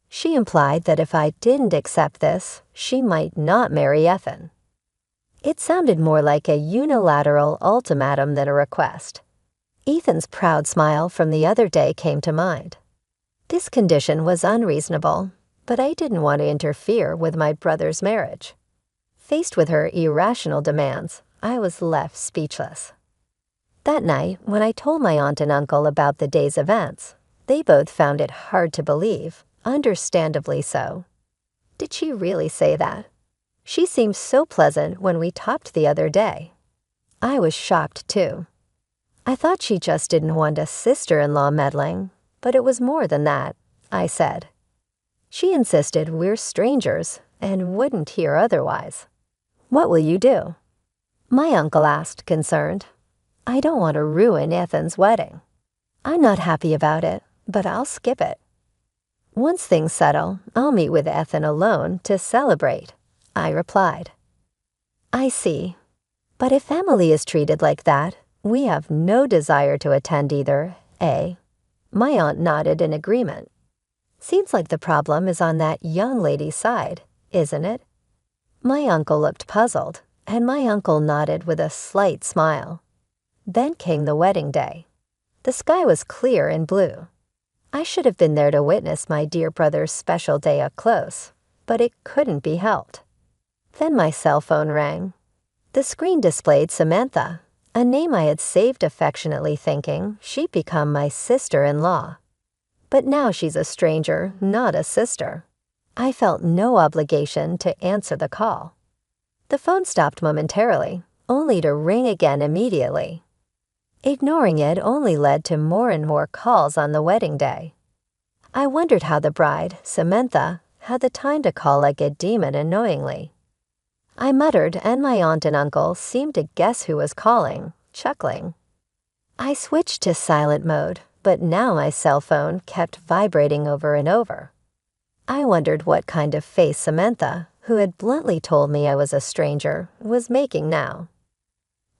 She implied that if I didn't accept this, she might not marry Ethan. It sounded more like a unilateral ultimatum than a request. Ethan's proud smile from the other day came to mind. This condition was unreasonable, but I didn't want to interfere with my brother's marriage. Faced with her irrational demands, I was left speechless. That night, when I told my aunt and uncle about the day's events, they both found it hard to believe, understandably so. Did she really say that? She seemed so pleasant when we talked the other day. I was shocked, too. I thought she just didn't want a sister-in-law meddling, but it was more than that, I said. She insisted we're strangers and wouldn't hear otherwise. What will you do? My uncle asked, concerned. I don't want to ruin Ethan's wedding. I'm not happy about it, but I'll skip it. Once things settle, I'll meet with Ethan alone to celebrate, I replied. I see. But if Emily is treated like that, we have no desire to attend either, eh? My aunt nodded in agreement. Seems like the problem is on that young lady's side, isn't it? My uncle looked puzzled, and my uncle nodded with a slight smile. Then came the wedding day. The sky was clear and blue. I should have been there to witness my dear brother's special day up close, but it couldn't be helped. Then my cell phone rang. The screen displayed Samantha, a name I had saved affectionately thinking she'd become my sister-in-law. But now she's a stranger, not a sister. I felt no obligation to answer the call. The phone stopped momentarily, only to ring again immediately. Ignoring it only led to more and more calls on the wedding day. I wondered how the bride, Samantha, had the time to call like a demon annoyingly. I muttered, and my aunt and uncle seemed to guess who was calling, chuckling. I switched to silent mode, but now my cell phone kept vibrating over and over. I wondered what kind of face Samantha, who had bluntly told me I was a stranger, was making now.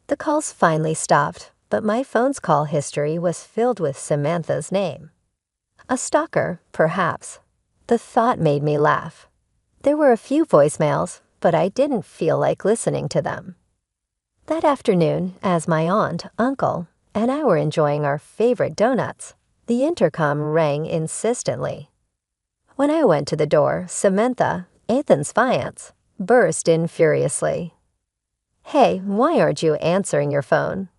The calls finally stopped, but my phone's call history was filled with Samantha's name. A stalker, perhaps. The thought made me laugh. There were a few voicemails, but I didn't feel like listening to them. That afternoon, as my aunt, uncle, and I were enjoying our favorite donuts, the intercom rang insistently. When I went to the door, Samantha, Ethan's fiancée, burst in furiously. Hey, why aren't you answering your phone?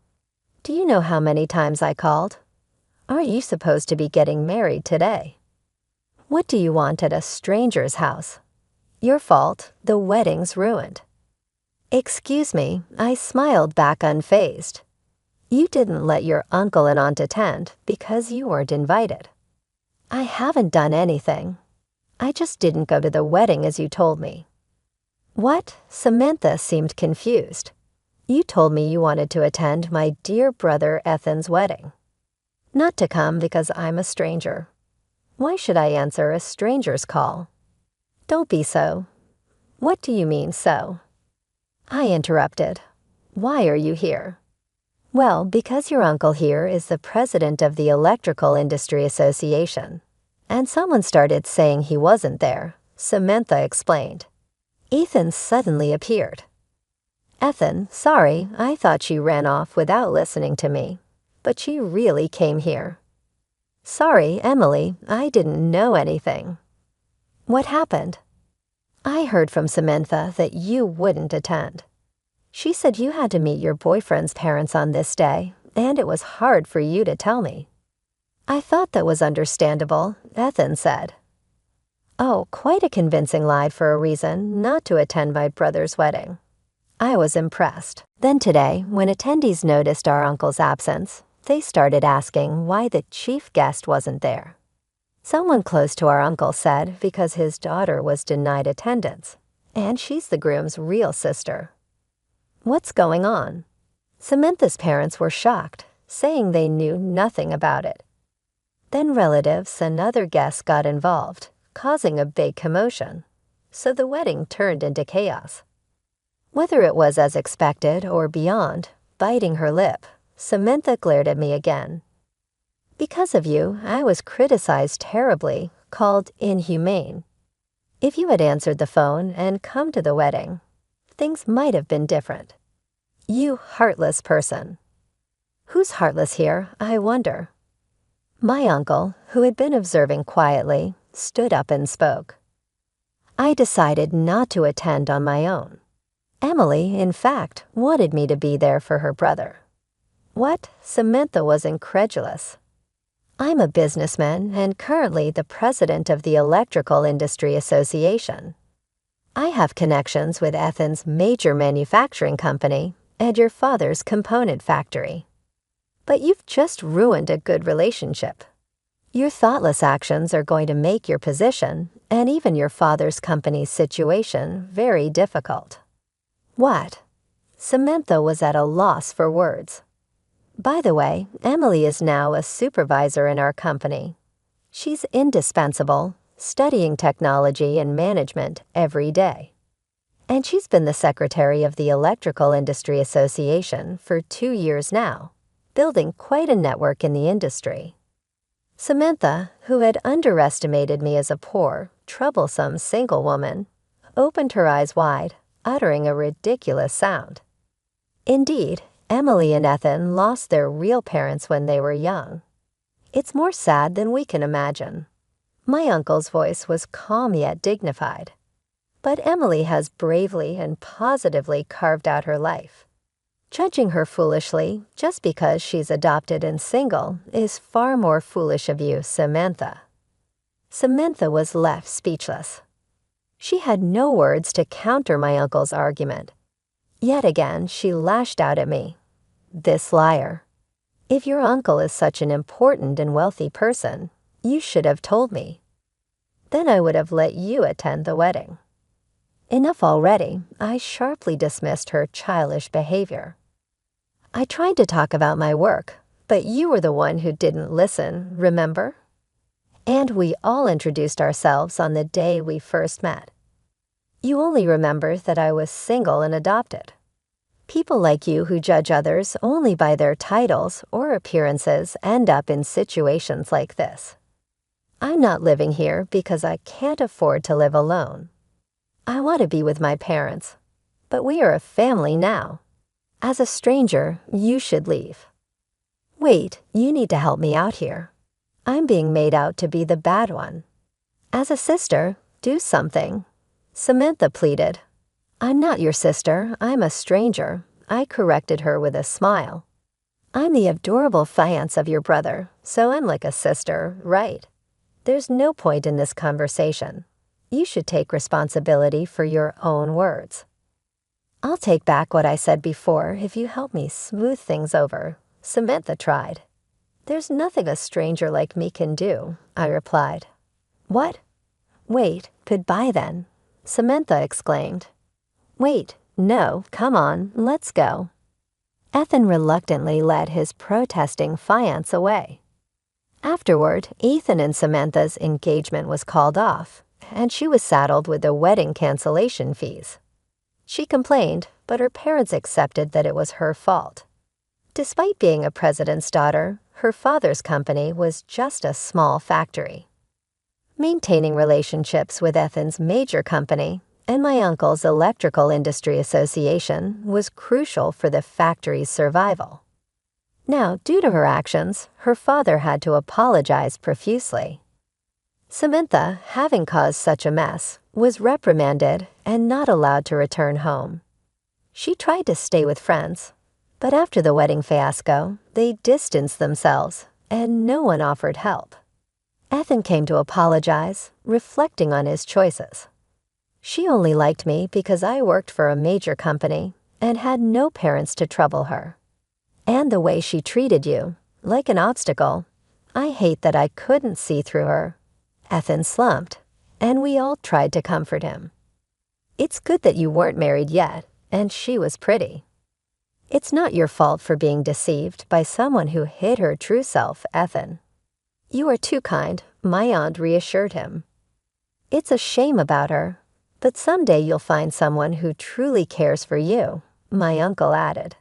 Do you know how many times I called? Aren't you supposed to be getting married today? What do you want at a stranger's house? Your fault, the wedding's ruined. Excuse me, I smiled back unfazed. You didn't let your uncle and aunt attend because you weren't invited. I haven't done anything. I just didn't go to the wedding as you told me. What? Samantha seemed confused. You told me you wanted to attend my dear brother Ethan's wedding. Not to come because I'm a stranger. Why should I answer a stranger's call? Don't be so. What do you mean so? I interrupted. Why are you here? Well, because your uncle here is the president of the Electrical Industry Association. And someone started saying he wasn't there, Samantha explained. Ethan suddenly appeared. Ethan, sorry, I thought she ran off without listening to me, but she really came here. Sorry, Emily, I didn't know anything. What happened? I heard from Samantha that you wouldn't attend. She said you had to meet your boyfriend's parents on this day, and it was hard for you to tell me. I thought that was understandable, Ethan said. Oh, quite a convincing lie for a reason not to attend my brother's wedding. I was impressed. Then today, when attendees noticed our uncle's absence, they started asking why the chief guest wasn't there. Someone close to our uncle said because his daughter was denied attendance, and she's the groom's real sister. What's going on? Samantha's parents were shocked, saying they knew nothing about it. Then relatives and other guests got involved, causing a big commotion, so the wedding turned into chaos. Whether it was as expected or beyond, biting her lip, Samantha glared at me again. Because of you, I was criticized terribly, called inhumane. If you had answered the phone and come to the wedding, things might have been different. You heartless person. Who's heartless here, I wonder? My uncle, who had been observing quietly, stood up and spoke. I decided not to attend on my own. Emily, in fact, wanted me to be there for her brother. What? Samantha was incredulous. I'm a businessman and currently the president of the Electrical Industry Association. I have connections with Ethan's major manufacturing company and your father's component factory. But you've just ruined a good relationship. Your thoughtless actions are going to make your position and even your father's company's situation very difficult. What? Samantha was at a loss for words. By the way, Emily is now a supervisor in our company. She's indispensable, studying technology and management every day. And she's been the secretary of the Electrical Industry Association for 2 years now, building quite a network in the industry. Samantha, who had underestimated me as a poor, troublesome single woman, opened her eyes wide, uttering a ridiculous sound. Indeed, Emily and Ethan lost their real parents when they were young. It's more sad than we can imagine. My uncle's voice was calm yet dignified. But Emily has bravely and positively carved out her life. Judging her foolishly just because she's adopted and single is far more foolish of you, Samantha. Samantha was left speechless. She had no words to counter my uncle's argument. Yet again, she lashed out at me. This liar. If your uncle is such an important and wealthy person, you should have told me. Then I would have let you attend the wedding. Enough already, I sharply dismissed her childish behavior. I tried to talk about my work, but you were the one who didn't listen, remember? And we all introduced ourselves on the day we first met. You only remember that I was single and adopted. People like you who judge others only by their titles or appearances end up in situations like this. I'm not living here because I can't afford to live alone. I want to be with my parents, but we are a family now. As a stranger, you should leave. Wait, you need to help me out here. I'm being made out to be the bad one. As a sister, do something. Samantha pleaded. I'm not your sister, I'm a stranger. I corrected her with a smile. I'm the adorable fiance of your brother, so I'm like a sister, right? There's no point in this conversation. You should take responsibility for your own words. I'll take back what I said before if you help me smooth things over, Samantha tried. There's nothing a stranger like me can do, I replied. What? Wait, goodbye then, Samantha exclaimed. Wait, no, come on, let's go. Ethan reluctantly led his protesting fiance away. Afterward, Ethan and Samantha's engagement was called off, and she was saddled with the wedding cancellation fees. She complained, but her parents accepted that it was her fault. Despite being a president's daughter, her father's company was just a small factory. Maintaining relationships with Ethan's major company and my uncle's Electrical Industry Association was crucial for the factory's survival. Now, due to her actions, her father had to apologize profusely. Samantha, having caused such a mess, was reprimanded and not allowed to return home. She tried to stay with friends, but after the wedding fiasco, they distanced themselves, and no one offered help. Ethan came to apologize, reflecting on his choices. She only liked me because I worked for a major company and had no parents to trouble her. And the way she treated you, like an obstacle, I hate that I couldn't see through her. Ethan slumped, and we all tried to comfort him. It's good that you weren't married yet, and she was pretty. It's not your fault for being deceived by someone who hid her true self, Ethan. You are too kind, my aunt reassured him. It's a shame about her, but someday you'll find someone who truly cares for you, my uncle added.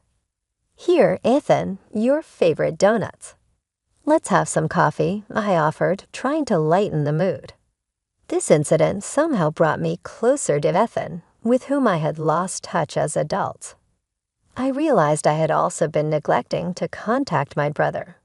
Here, Ethan, your favorite donuts. Let's have some coffee, I offered, trying to lighten the mood. This incident somehow brought me closer to Ethan, with whom I had lost touch as adults. I realized I had also been neglecting to contact my brother.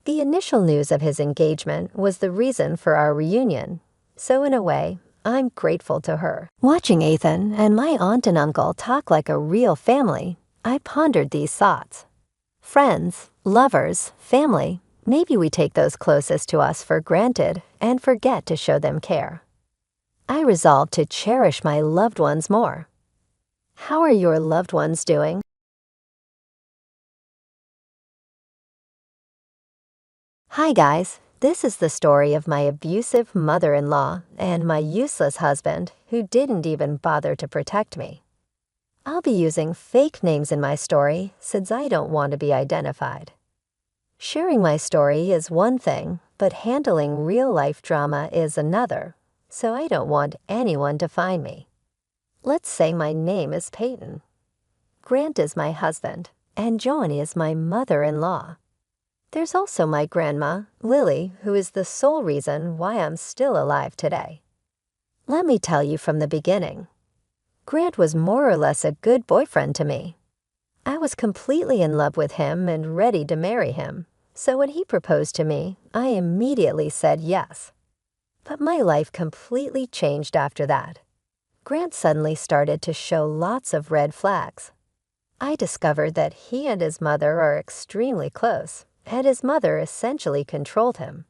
The initial news of his engagement was the reason for our reunion, so in a way, I'm grateful to her. Watching Ethan and my aunt and uncle talk like a real family, I pondered these thoughts. Friends, lovers, family, maybe we take those closest to us for granted and forget to show them care. I resolved to cherish my loved ones more. How are your loved ones doing? Hi guys, this is the story of my abusive mother-in-law and my useless husband who didn't even bother to protect me. I'll be using fake names in my story since I don't want to be identified. Sharing my story is one thing, but handling real-life drama is another, so I don't want anyone to find me. Let's say my name is Peyton. Grant is my husband, and Joanie is my mother-in-law. There's also my grandma, Lily, who is the sole reason why I'm still alive today. Let me tell you from the beginning. Grant was more or less a good boyfriend to me. I was completely in love with him and ready to marry him, so when he proposed to me, I immediately said yes. But my life completely changed after that. Grant suddenly started to show lots of red flags. I discovered that he and his mother are extremely close, and his mother essentially controlled him.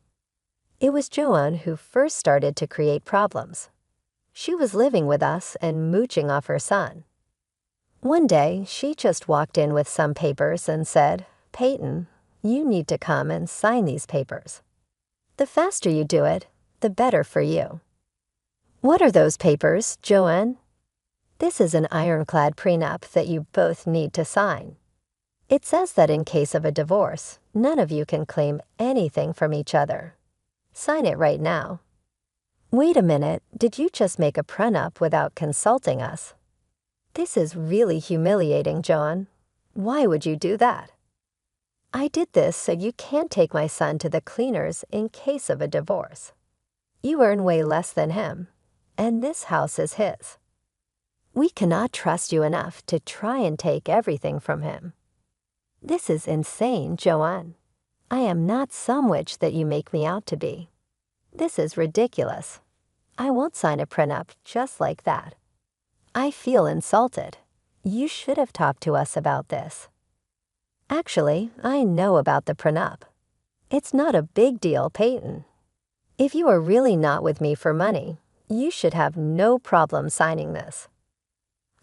It was Joanne who first started to create problems. She was living with us and mooching off her son. One day, she just walked in with some papers and said, "Peyton, you need to come and sign these papers. The faster you do it, the better for you." "What are those papers, Joanne?" "This is an ironclad prenup that you both need to sign. It says that in case of a divorce, none of you can claim anything from each other. Sign it right now." "Wait a minute, did you just make a prenup without consulting us?" "This is really humiliating, Joan. Why would you do that?" "I did this so you can't take my son to the cleaners in case of a divorce. You earn way less than him, and this house is his. We cannot trust you enough to try and take everything from him." "This is insane, Joanne. I am not some witch that you make me out to be. This is ridiculous. I won't sign a prenup just like that. I feel insulted. You should have talked to us about this." "Actually, I know about the prenup. It's not a big deal, Peyton. If you are really not with me for money, you should have no problem signing this."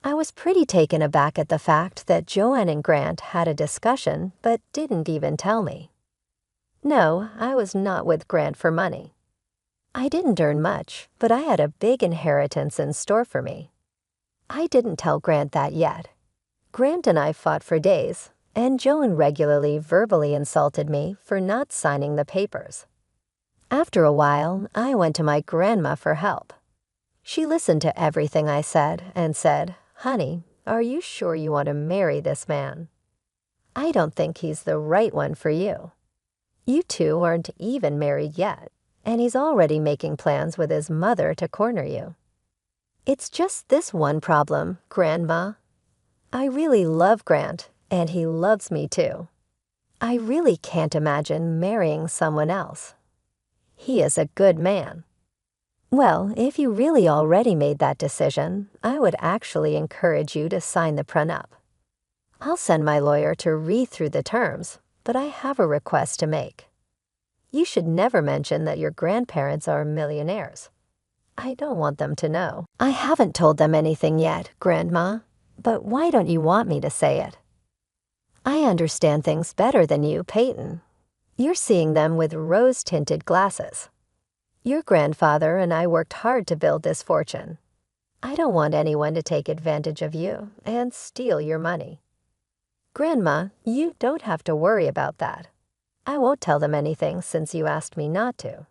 I was pretty taken aback at the fact that Joanne and Grant had a discussion but didn't even tell me. No, I was not with Grant for money. I didn't earn much, but I had a big inheritance in store for me. I didn't tell Grant that yet. Grant and I fought for days, and Joan regularly verbally insulted me for not signing the papers. After a while, I went to my grandma for help. She listened to everything I said and said, "Honey, are you sure you want to marry this man? I don't think he's the right one for you. You two aren't even married yet, and he's already making plans with his mother to corner you. It's just this one problem, Grandma. I really love Grant, and he loves me too. I really can't imagine marrying someone else. He is a good man." Well, if you really already made that decision, I would actually encourage you to sign the prenup. I'll send my lawyer to read through the terms, but I have a request to make. You should never mention that your grandparents are millionaires. I don't want them to know. I haven't told them anything yet, Grandma, but why don't you want me to say it? I understand things better than you, Peyton. You're seeing them with rose-tinted glasses. Your grandfather and I worked hard to build this fortune. I don't want anyone to take advantage of you and steal your money. Grandma, you don't have to worry about that. I won't tell them anything since you asked me not to.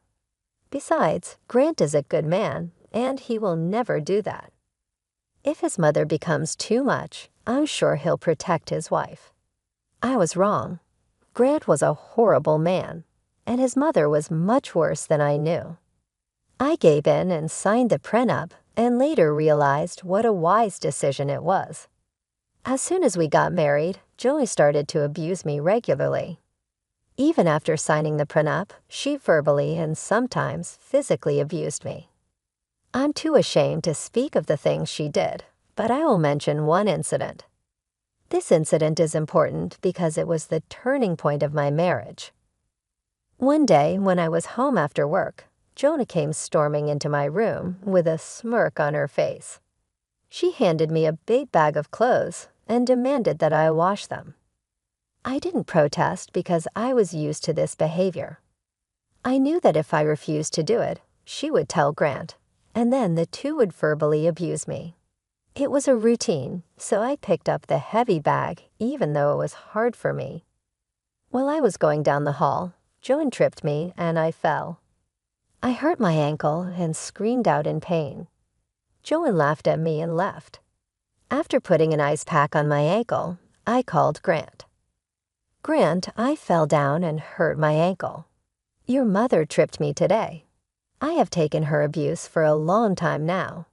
Besides, Grant is a good man, and he will never do that. If his mother becomes too much, I'm sure he'll protect his wife. I was wrong. Grant was a horrible man, and his mother was much worse than I knew. I gave in and signed the prenup and later realized what a wise decision it was. As soon as we got married, Joey started to abuse me regularly. Even after signing the prenup, she verbally and sometimes physically abused me. I'm too ashamed to speak of the things she did, but I will mention one incident. This incident is important because it was the turning point of my marriage. One day, when I was home after work, Jonah came storming into my room with a smirk on her face. She handed me a big bag of clothes and demanded that I wash them. I didn't protest because I was used to this behavior. I knew that if I refused to do it, she would tell Grant, and then the two would verbally abuse me. It was a routine, so I picked up the heavy bag even though it was hard for me. While I was going down the hall, Joan tripped me and I fell. I hurt my ankle and screamed out in pain. Joan laughed at me and left. After putting an ice pack on my ankle, I called Grant. Grant, I fell down and hurt my ankle. Your mother tripped me today. I have taken her abuse for a long time now.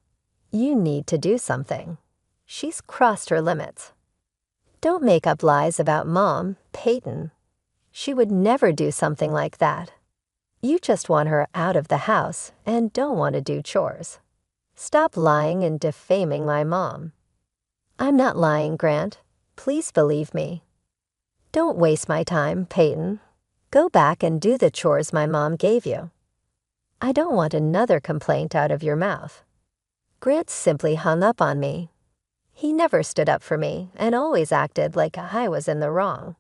You need to do something. She's crossed her limits. Don't make up lies about Mom, Peyton. She would never do something like that. You just want her out of the house and don't want to do chores. Stop lying and defaming my mom. I'm not lying, Grant. Please believe me. Don't waste my time, Peyton. Go back and do the chores my mom gave you. I don't want another complaint out of your mouth. Grant simply hung up on me. He never stood up for me and always acted like I was in the wrong.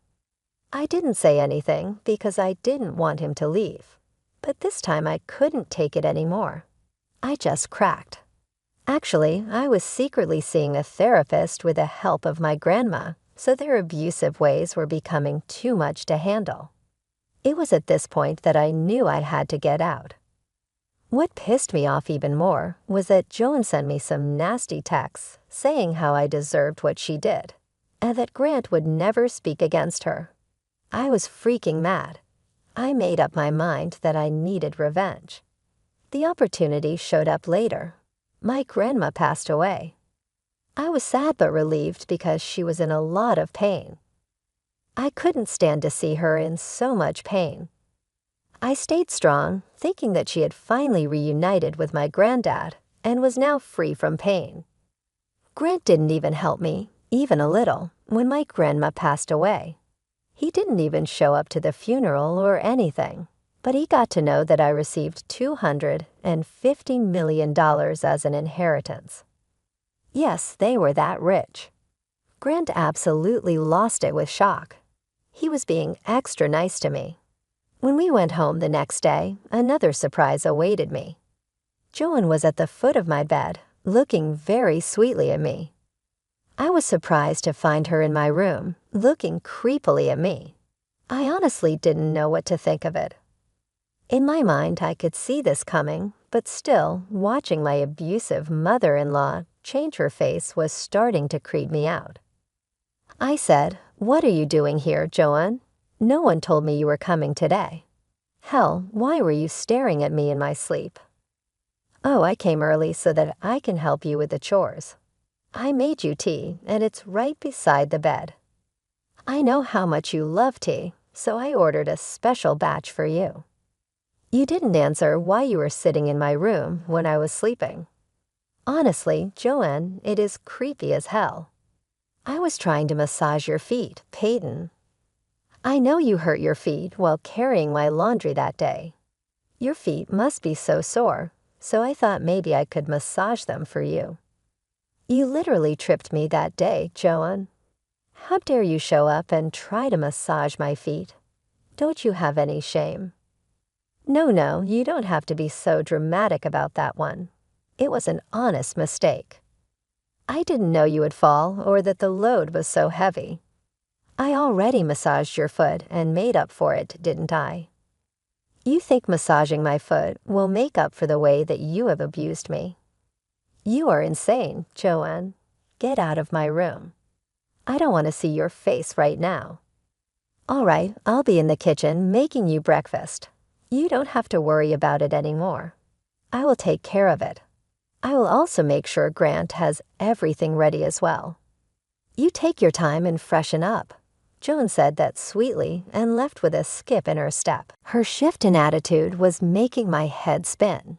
I didn't say anything because I didn't want him to leave, but this time I couldn't take it anymore. I just cracked. Actually, I was secretly seeing a therapist with the help of my grandma, so their abusive ways were becoming too much to handle. It was at this point that I knew I had to get out. What pissed me off even more was that Joan sent me some nasty texts saying how I deserved what she did, and that Grant would never speak against her. I was freaking mad. I made up my mind that I needed revenge. The opportunity showed up later. My grandma passed away. I was sad but relieved because she was in a lot of pain. I couldn't stand to see her in so much pain. I stayed strong, thinking that she had finally reunited with my granddad and was now free from pain. Grant didn't even help me, even a little, when my grandma passed away. He didn't even show up to the funeral or anything, but he got to know that I received $250 million as an inheritance. Yes, they were that rich. Grant absolutely lost it with shock. He was being extra nice to me. When we went home the next day, another surprise awaited me. Joan was at the foot of my bed, looking very sweetly at me. I was surprised to find her in my room, looking creepily at me. I honestly didn't know what to think of it. In my mind, I could see this coming, but still, watching my abusive mother-in-law change her face was starting to creep me out. I said, "What are you doing here, Joan? No one told me you were coming today. Hell, why were you staring at me in my sleep?" "Oh, I came early so that I can help you with the chores. I made you tea, and it's right beside the bed. I know how much you love tea, so I ordered a special batch for you. You didn't answer why you were sitting in my room when I was sleeping. Honestly, Joanne, it is creepy as hell. I was trying to massage your feet, Peyton. I know you hurt your feet while carrying my laundry that day. Your feet must be so sore, so I thought maybe I could massage them for you. You literally tripped me that day, Joan. How dare you show up and try to massage my feet? Don't you have any shame?" No, you don't have to be so dramatic about that one. It was an honest mistake. I didn't know you would fall or that the load was so heavy. I already massaged your foot and made up for it, didn't I? You think massaging my foot will make up for the way that you have abused me? You are insane, Joanne. Get out of my room. I don't want to see your face right now. All right, I'll be in the kitchen making you breakfast. You don't have to worry about it anymore. I will take care of it. I will also make sure Grant has everything ready as well. You take your time and freshen up. Joan said that sweetly and left with a skip in her step. Her shift in attitude was making my head spin.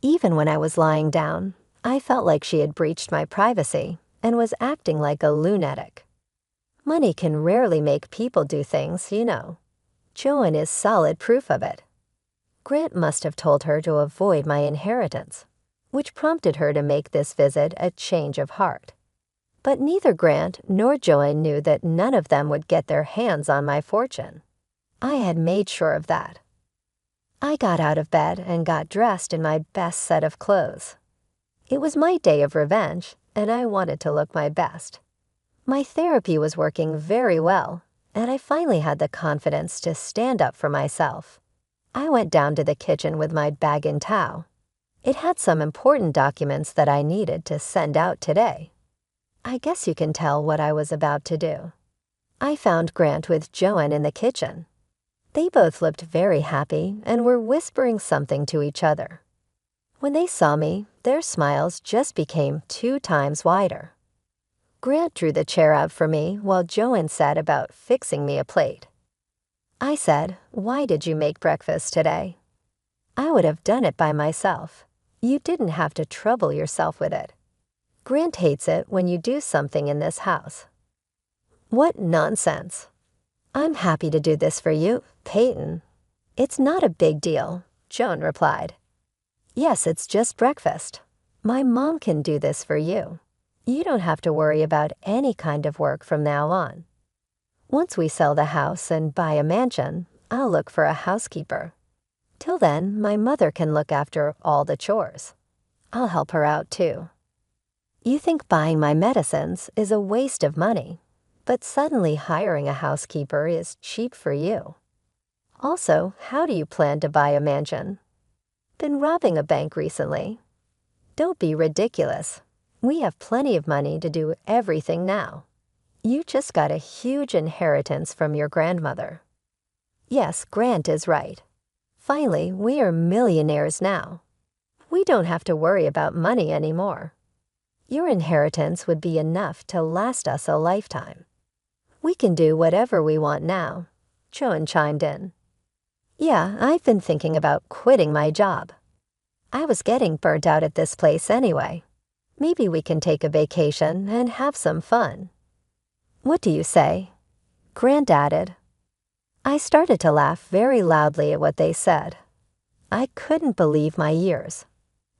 Even when I was lying down, I felt like she had breached my privacy and was acting like a lunatic. Money can rarely make people do things, you know. Joan is solid proof of it. Grant must have told her to avoid my inheritance, which prompted her to make this visit a change of heart. But neither Grant nor Joan knew that none of them would get their hands on my fortune. I had made sure of that. I got out of bed and got dressed in my best set of clothes. It was my day of revenge, and I wanted to look my best. My therapy was working very well, and I finally had the confidence to stand up for myself. I went down to the kitchen with my bag and towel. It had some important documents that I needed to send out today. I guess you can tell what I was about to do. I found Grant with Joan in the kitchen. They both looked very happy and were whispering something to each other. When they saw me, their smiles just became 2 times wider. Grant drew the chair out for me while Joan said about fixing me a plate. I said, "Why did you make breakfast today?" "I would have done it by myself. You didn't have to trouble yourself with it. Grant hates it when you do something in this house." "What nonsense." "I'm happy to do this for you, Peyton." "It's not a big deal," Joan replied. "Yes, it's just breakfast. My mom can do this for you. You don't have to worry about any kind of work from now on. Once we sell the house and buy a mansion, I'll look for a housekeeper. Till then, my mother can look after all the chores. I'll help her out too. You think buying my medicines is a waste of money, but suddenly hiring a housekeeper is cheap for you. Also, how do you plan to buy a mansion? Been robbing a bank recently? Don't be ridiculous. We have plenty of money to do everything now. You just got a huge inheritance from your grandmother." Yes, Grant is right. Finally, we are millionaires now. We don't have to worry about money anymore. Your inheritance would be enough to last us a lifetime. We can do whatever we want now, Joan chimed in. Yeah, I've been thinking about quitting my job. I was getting burnt out at this place anyway. Maybe we can take a vacation and have some fun. What do you say? Grant added. I started to laugh very loudly at what they said. I couldn't believe my ears.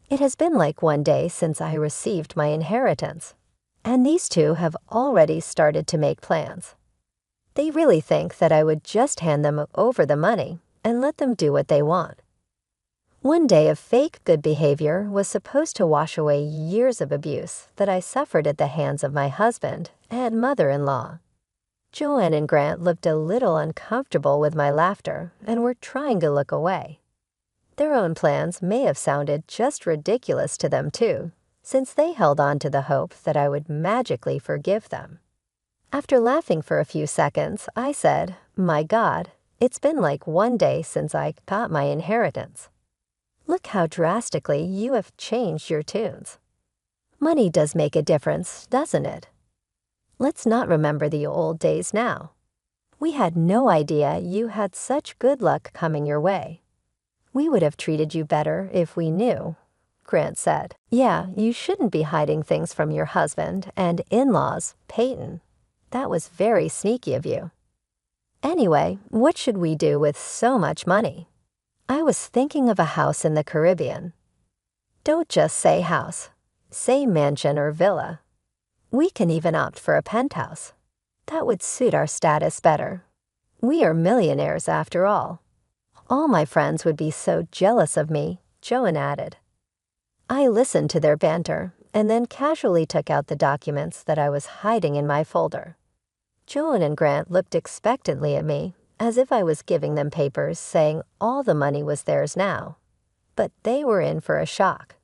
It has been like 1 day since I received my inheritance, and these two have already started to make plans. They really think that I would just hand them over the money and let them do what they want. 1 day of fake good behavior was supposed to wash away years of abuse that I suffered at the hands of my husband and mother-in-law. Joanne and Grant looked a little uncomfortable with my laughter and were trying to look away. Their own plans may have sounded just ridiculous to them too, since they held on to the hope that I would magically forgive them. After laughing for a few seconds, I said, "My God, it's been like 1 day since I got my inheritance. Look how drastically you have changed your tunes. Money does make a difference, doesn't it? Let's not remember the old days now. We had no idea you had such good luck coming your way. We would have treated you better if we knew," Grant said. Yeah, you shouldn't be hiding things from your husband and in-laws, Peyton. That was very sneaky of you. Anyway, what should we do with so much money? I was thinking of a house in the Caribbean. Don't just say house. Say mansion or villa. We can even opt for a penthouse. That would suit our status better. We are millionaires after all. All my friends would be so jealous of me, Joan added. I listened to their banter and then casually took out the documents that I was hiding in my folder. Joan and Grant looked expectantly at me, as if I was giving them papers saying all the money was theirs now. But they were in for a shock.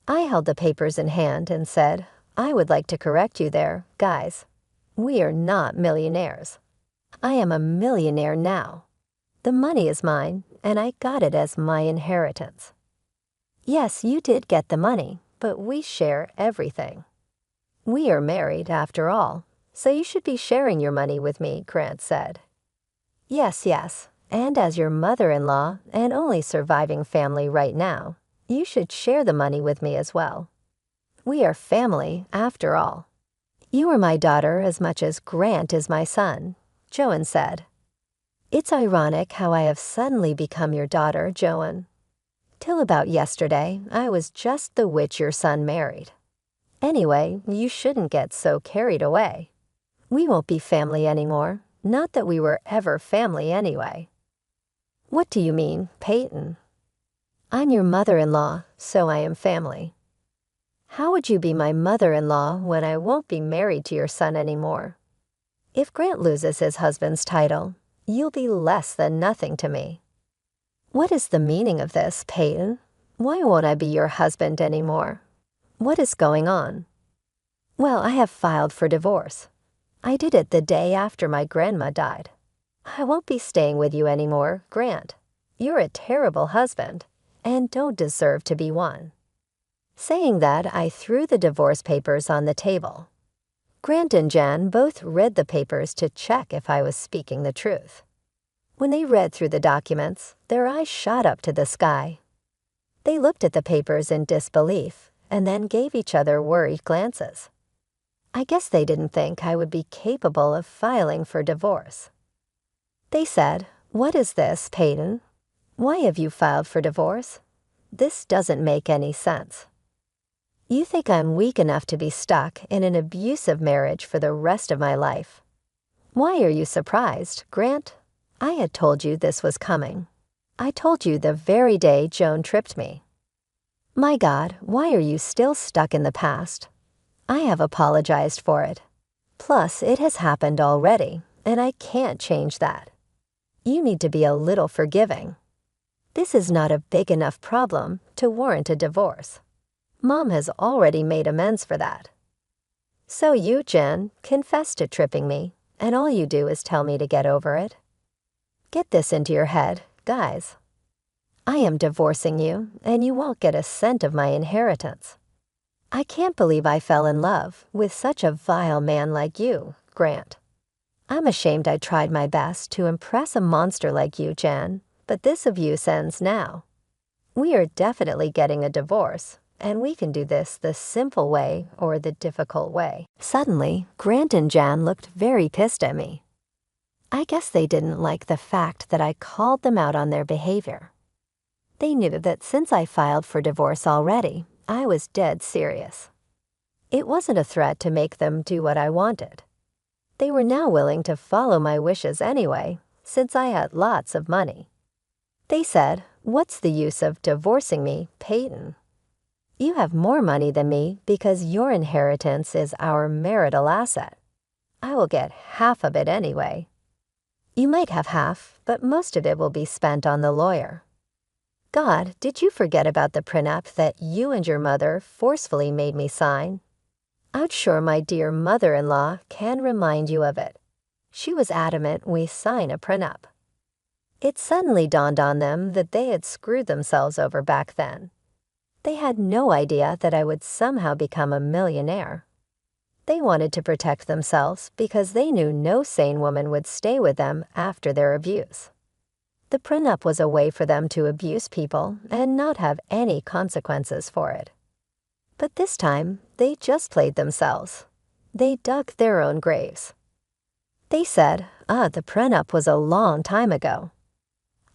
I held the papers in hand and said, I would like to correct you there, guys. We are not millionaires. I am a millionaire now. The money is mine, and I got it as my inheritance. Yes, you did get the money, but we share everything. We are married, after all, So you should be sharing your money with me, Grant said. Yes, yes, and as your mother-in-law and only surviving family right now, you should share the money with me as well. We are family, after all. You are my daughter as much as Grant is my son, Joan said. It's ironic how I have suddenly become your daughter, Joan. Till about yesterday, I was just the witch your son married. Anyway, you shouldn't get so carried away. We won't be family anymore, not that we were ever family anyway. What do you mean, Peyton? I'm your mother-in-law, so I am family. How would you be my mother-in-law when I won't be married to your son anymore? If Grant loses his husband's title, you'll be less than nothing to me. What is the meaning of this, Peyton? Why won't I be your husband anymore? What is going on? Well, I have filed for divorce. I did it the day after my grandma died. I won't be staying with you anymore, Grant. You're a terrible husband, and don't deserve to be one. Saying that, I threw the divorce papers on the table. Grant and Jan both read the papers to check if I was speaking the truth. When they read through the documents, their eyes shot up to the sky. They looked at the papers in disbelief and then gave each other worried glances. I guess they didn't think I would be capable of filing for divorce. They said, "What is this, Peyton? Why have you filed for divorce? This doesn't make any sense. You think I'm weak enough to be stuck in an abusive marriage for the rest of my life. Why are you surprised, Grant? I had told you this was coming. I told you the very day Joan tripped me. My God, why are you still stuck in the past? I have apologized for it. Plus, it has happened already, and I can't change that. You need to be a little forgiving. This is not a big enough problem to warrant a divorce. Mom has already made amends for that. So you, Jen, confess to tripping me, and all you do is tell me to get over it. Get this into your head, guys. I am divorcing you, and you won't get a cent of my inheritance. I can't believe I fell in love with such a vile man like you, Grant. I'm ashamed I tried my best to impress a monster like you, Jan, but this abuse ends now. We are definitely getting a divorce, and we can do this the simple way or the difficult way. Suddenly, Grant and Jan looked very pissed at me. I guess they didn't like the fact that I called them out on their behavior. They knew that since I filed for divorce already, I was dead serious. It wasn't a threat to make them do what I wanted. They were now willing to follow my wishes anyway, since I had lots of money. They said, "What's the use of divorcing me, Peyton? You have more money than me because your inheritance is our marital asset. I will get half of it anyway. You might have half, but most of it will be spent on the lawyer. God, did you forget about the prenup that you and your mother forcefully made me sign? I'm sure my dear mother-in-law can remind you of it. She was adamant we sign a prenup." It suddenly dawned on them that they had screwed themselves over back then. They had no idea that I would somehow become a millionaire. They wanted to protect themselves because they knew no sane woman would stay with them after their abuse. The prenup was a way for them to abuse people and not have any consequences for it. But this time, they just played themselves. They dug their own graves. They said, the prenup was a long time ago.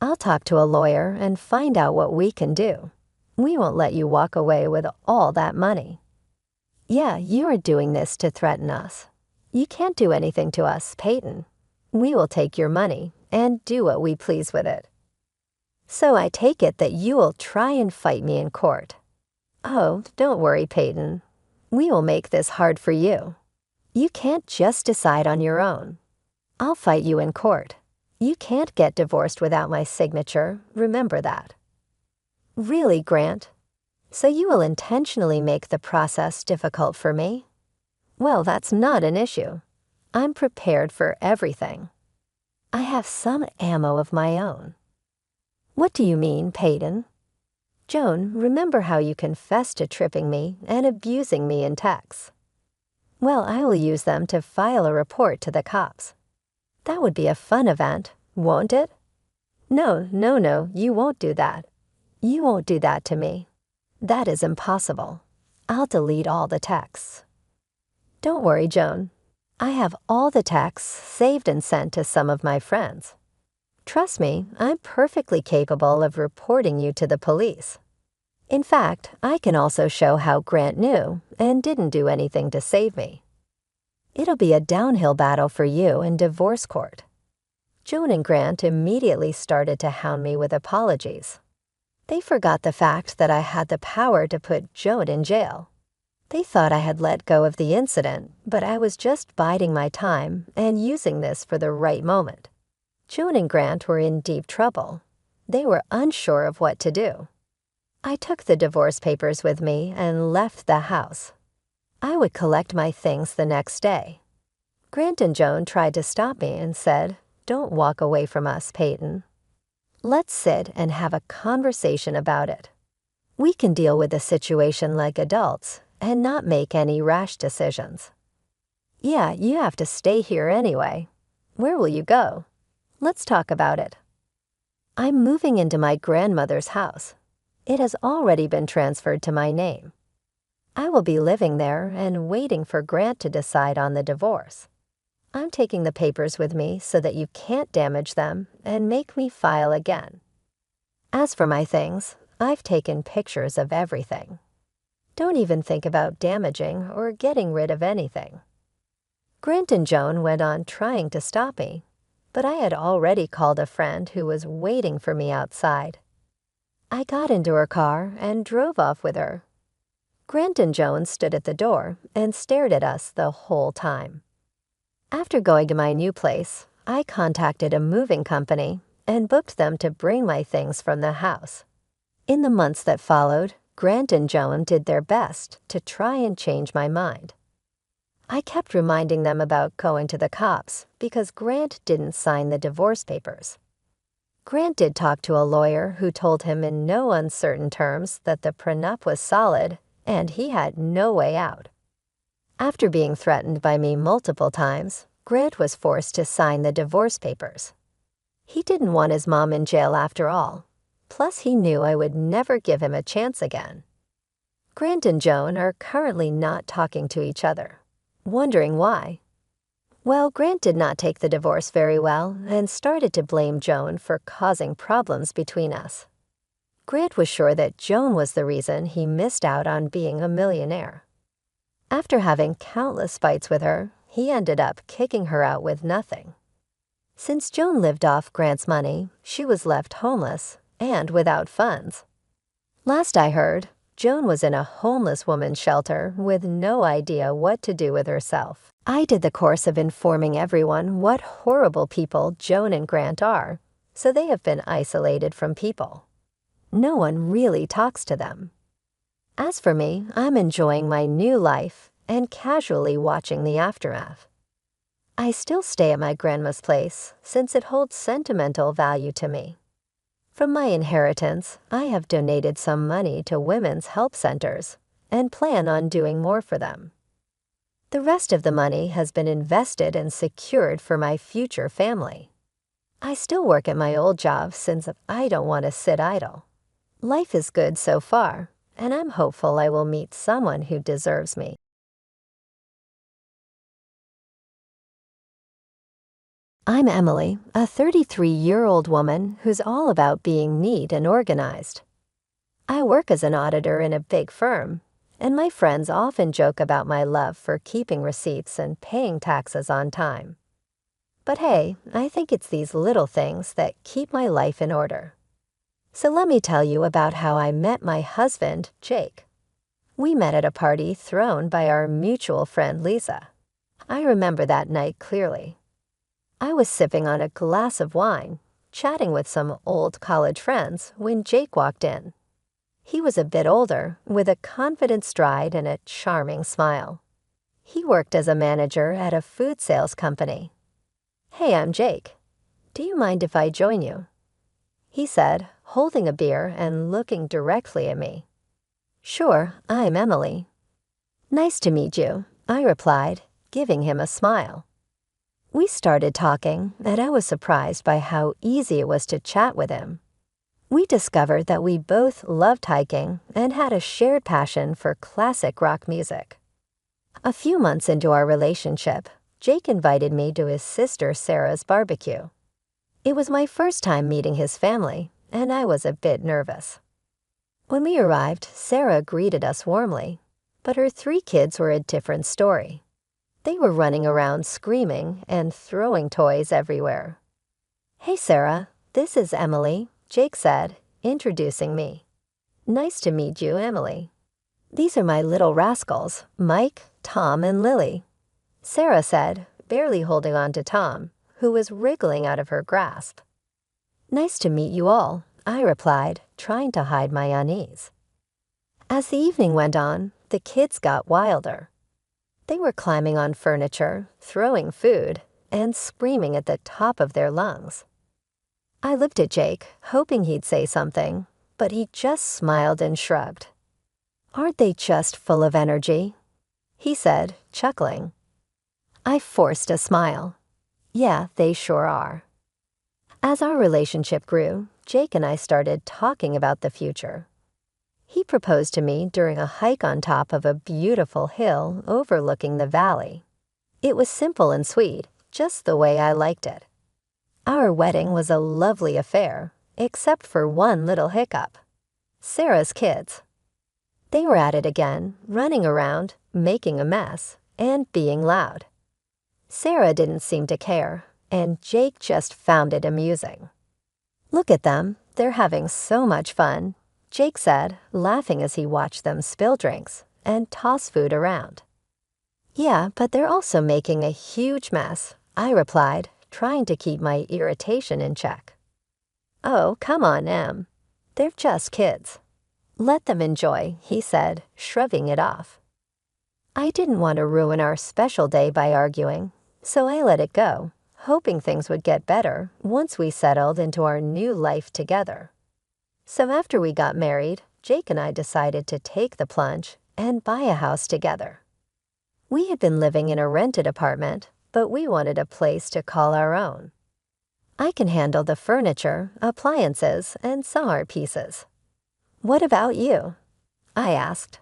I'll talk to a lawyer and find out what we can do. We won't let you walk away with all that money. Yeah, you are doing this to threaten us. You can't do anything to us, Peyton. We will take your money and do what we please with it. So I take it that you will try and fight me in court. Oh, don't worry, Peyton. We will make this hard for you. You can't just decide on your own. I'll fight you in court. You can't get divorced without my signature, remember that. Really, Grant? So you will intentionally make the process difficult for me? Well, that's not an issue. I'm prepared for everything. I have some ammo of my own. What do you mean, Peyton? Joan, remember how you confessed to tripping me and abusing me in texts. Well, I will use them to file a report to the cops. That would be a fun event, won't it? No, no, no, you won't do that. You won't do that to me. That is impossible. I'll delete all the texts. Don't worry, Joan. I have all the texts saved and sent to some of my friends. Trust me, I'm perfectly capable of reporting you to the police. In fact, I can also show how Grant knew and didn't do anything to save me. It'll be a downhill battle for you in divorce court. Joan and Grant immediately started to hound me with apologies. They forgot the fact that I had the power to put Joan in jail. They thought I had let go of the incident, but I was just biding my time and using this for the right moment. Joan and Grant were in deep trouble. They were unsure of what to do. I took the divorce papers with me and left the house. I would collect my things the next day. Grant and Joan tried to stop me and said, "Don't walk away from us, Peyton. Let's sit and have a conversation about it. We can deal with the situation like adults and not make any rash decisions." Yeah, you have to stay here anyway. Where will you go? Let's talk about it. I'm moving into my grandmother's house. It has already been transferred to my name. I will be living there and waiting for Grant to decide on the divorce. I'm taking the papers with me so that you can't damage them and make me file again. As for my things, I've taken pictures of everything. Don't even think about damaging or getting rid of anything. Grant and Joan went on trying to stop me, but I had already called a friend who was waiting for me outside. I got into her car and drove off with her. Grant and Joan stood at the door and stared at us the whole time. After going to my new place, I contacted a moving company and booked them to bring my things from the house. In the months that followed, Grant and Joan did their best to try and change my mind. I kept reminding them about going to the cops because Grant didn't sign the divorce papers. Grant did talk to a lawyer who told him in no uncertain terms that the prenup was solid and he had no way out. After being threatened by me multiple times, Grant was forced to sign the divorce papers. He didn't want his mom in jail after all. Plus, he knew I would never give him a chance again. Grant and Joan are currently not talking to each other. Wondering why? Well, Grant did not take the divorce very well and started to blame Joan for causing problems between us. Grant was sure that Joan was the reason he missed out on being a millionaire. After having countless fights with her, he ended up kicking her out with nothing. Since Joan lived off Grant's money, she was left homeless and without funds. Last I heard, Joan was in a homeless woman's shelter with no idea what to do with herself. I did the course of informing everyone what horrible people Joan and Grant are, so they have been isolated from people. No one really talks to them. As for me, I'm enjoying my new life and casually watching the aftermath. I still stay at my grandma's place since it holds sentimental value to me. From my inheritance, I have donated some money to women's help centers and plan on doing more for them. The rest of the money has been invested and secured for my future family. I still work at my old job since I don't want to sit idle. Life is good so far, and I'm hopeful I will meet someone who deserves me. I'm Emily, a 33-year-old woman who's all about being neat and organized. I work as an auditor in a big firm, and my friends often joke about my love for keeping receipts and paying taxes on time. But hey, I think it's these little things that keep my life in order. So let me tell you about how I met my husband, Jake. We met at a party thrown by our mutual friend Lisa. I remember that night clearly. I was sipping on a glass of wine, chatting with some old college friends when Jake walked in. He was a bit older, with a confident stride and a charming smile. He worked as a manager at a food sales company. "Hey, I'm Jake. Do you mind if I join you?" he said, holding a beer and looking directly at me. "Sure, I'm Emily." "Nice to meet you. I replied, giving him a smile. We started talking, and I was surprised by how easy it was to chat with him. We discovered that we both loved hiking and had a shared passion for classic rock music. A few months into our relationship, Jake invited me to his sister Sarah's barbecue. It was my first time meeting his family, and I was a bit nervous. When we arrived, Sarah greeted us warmly, but her 3 kids were a different story. They were running around screaming and throwing toys everywhere. "Hey Sarah, this is Emily," Jake said, introducing me. "Nice to meet you, Emily. These are my little rascals, Mike, Tom, and Lily," Sarah said, barely holding on to Tom, who was wriggling out of her grasp. "Nice to meet you all," I replied, trying to hide my unease. As the evening went on, the kids got wilder. They were climbing on furniture, throwing food, and screaming at the top of their lungs. I looked at Jake, hoping he'd say something, but he just smiled and shrugged. "Aren't they just full of energy?" he said, chuckling. I forced a smile. Yeah, they sure are. As our relationship grew, Jake and I started talking about the future. He proposed to me during a hike on top of a beautiful hill overlooking the valley. It was simple and sweet, just the way I liked it. Our wedding was a lovely affair, except for one little hiccup: Sarah's kids. They were at it again, running around, making a mess, and being loud. Sarah didn't seem to care, and Jake just found it amusing. "Look at them, they're having so much fun," Jake said, laughing as he watched them spill drinks and toss food around. "Yeah, but they're also making a huge mess," I replied, trying to keep my irritation in check. "Oh, come on, Em. They're just kids. Let them enjoy," he said, shrugging it off. I didn't want to ruin our special day by arguing, so I let it go, hoping things would get better once we settled into our new life together. So after we got married, Jake and I decided to take the plunge and buy a house together. We had been living in a rented apartment, but we wanted a place to call our own. I can handle the furniture, appliances, and some art pieces. "What about you?" I asked.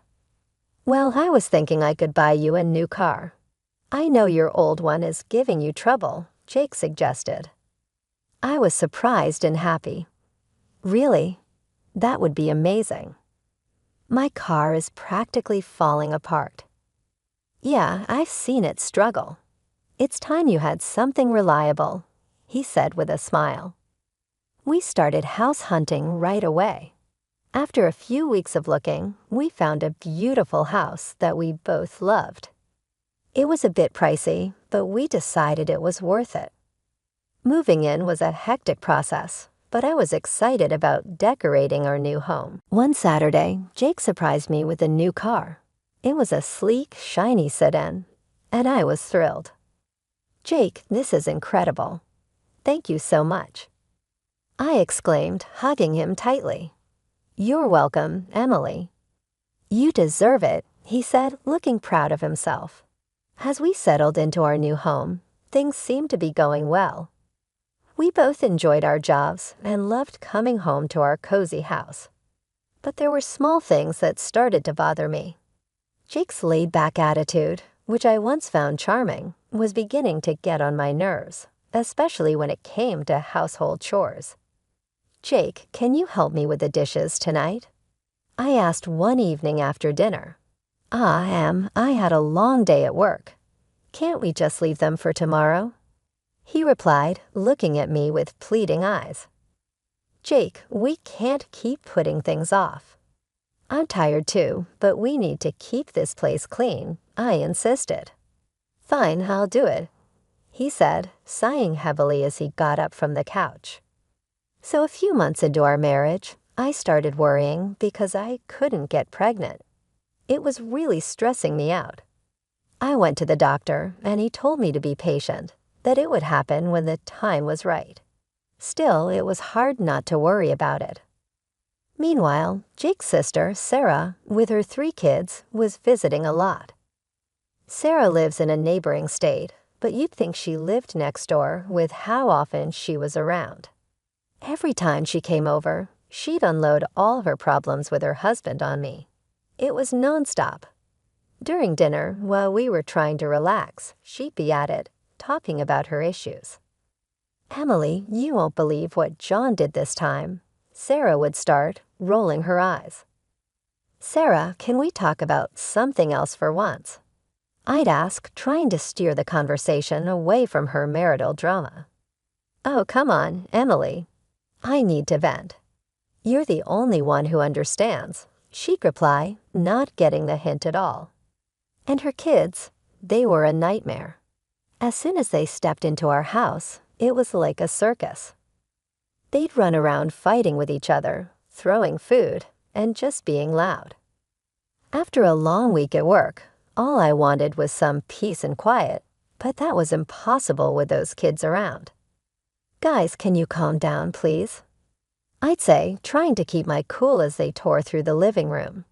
"Well, I was thinking I could buy you a new car. I know your old one is giving you trouble," Jake suggested. I was surprised and happy. "Really? That would be amazing. My car is practically falling apart." "Yeah, I've seen it struggle. It's time you had something reliable," he said with a smile. We started house hunting right away. After a few weeks of looking, we found a beautiful house that we both loved. It was a bit pricey, but we decided it was worth it. Moving in was a hectic process, but I was excited about decorating our new home. One Saturday, Jake surprised me with a new car. It was a sleek, shiny sedan, and I was thrilled. "Jake, this is incredible. Thank you so much," I exclaimed, hugging him tightly. "You're welcome, Emily." "You deserve it," he said, looking proud of himself. As we settled into our new home, things seemed to be going well. We both enjoyed our jobs and loved coming home to our cozy house. But there were small things that started to bother me. Jake's laid-back attitude, which I once found charming, was beginning to get on my nerves, especially when it came to household chores. "Jake, can you help me with the dishes tonight?" I asked one evening after dinner. Em, I had a long day at work. Can't we just leave them for tomorrow?" he replied, looking at me with pleading eyes. "Jake, we can't keep putting things off. I'm tired too, but we need to keep this place clean," I insisted. "Fine, I'll do it," he said, sighing heavily as he got up from the couch. So a few months into our marriage, I started worrying because I couldn't get pregnant. It was really stressing me out. I went to the doctor, and he told me to be patient, that it would happen when the time was right. Still, it was hard not to worry about it. Meanwhile, Jake's sister, Sarah, with her 3 kids, was visiting a lot. Sarah lives in a neighboring state, but you'd think she lived next door with how often she was around. Every time she came over, she'd unload all her problems with her husband on me. It was nonstop. During dinner, while we were trying to relax, she'd be at it, talking about her issues. "Emily, you won't believe what John did this time," Sarah would start, rolling her eyes. "Sarah, can we talk about something else for once?" I'd ask, trying to steer the conversation away from her marital drama. "Oh, come on, Emily. I need to vent." "You're the only one who understands," she'd reply, not getting the hint at all. And her kids, they were a nightmare. As soon as they stepped into our house, it was like a circus. They'd run around fighting with each other, throwing food, and just being loud. After a long week at work, all I wanted was some peace and quiet, but that was impossible with those kids around. "Guys, can you calm down, please?" I'd say, trying to keep my cool as they tore through the living room.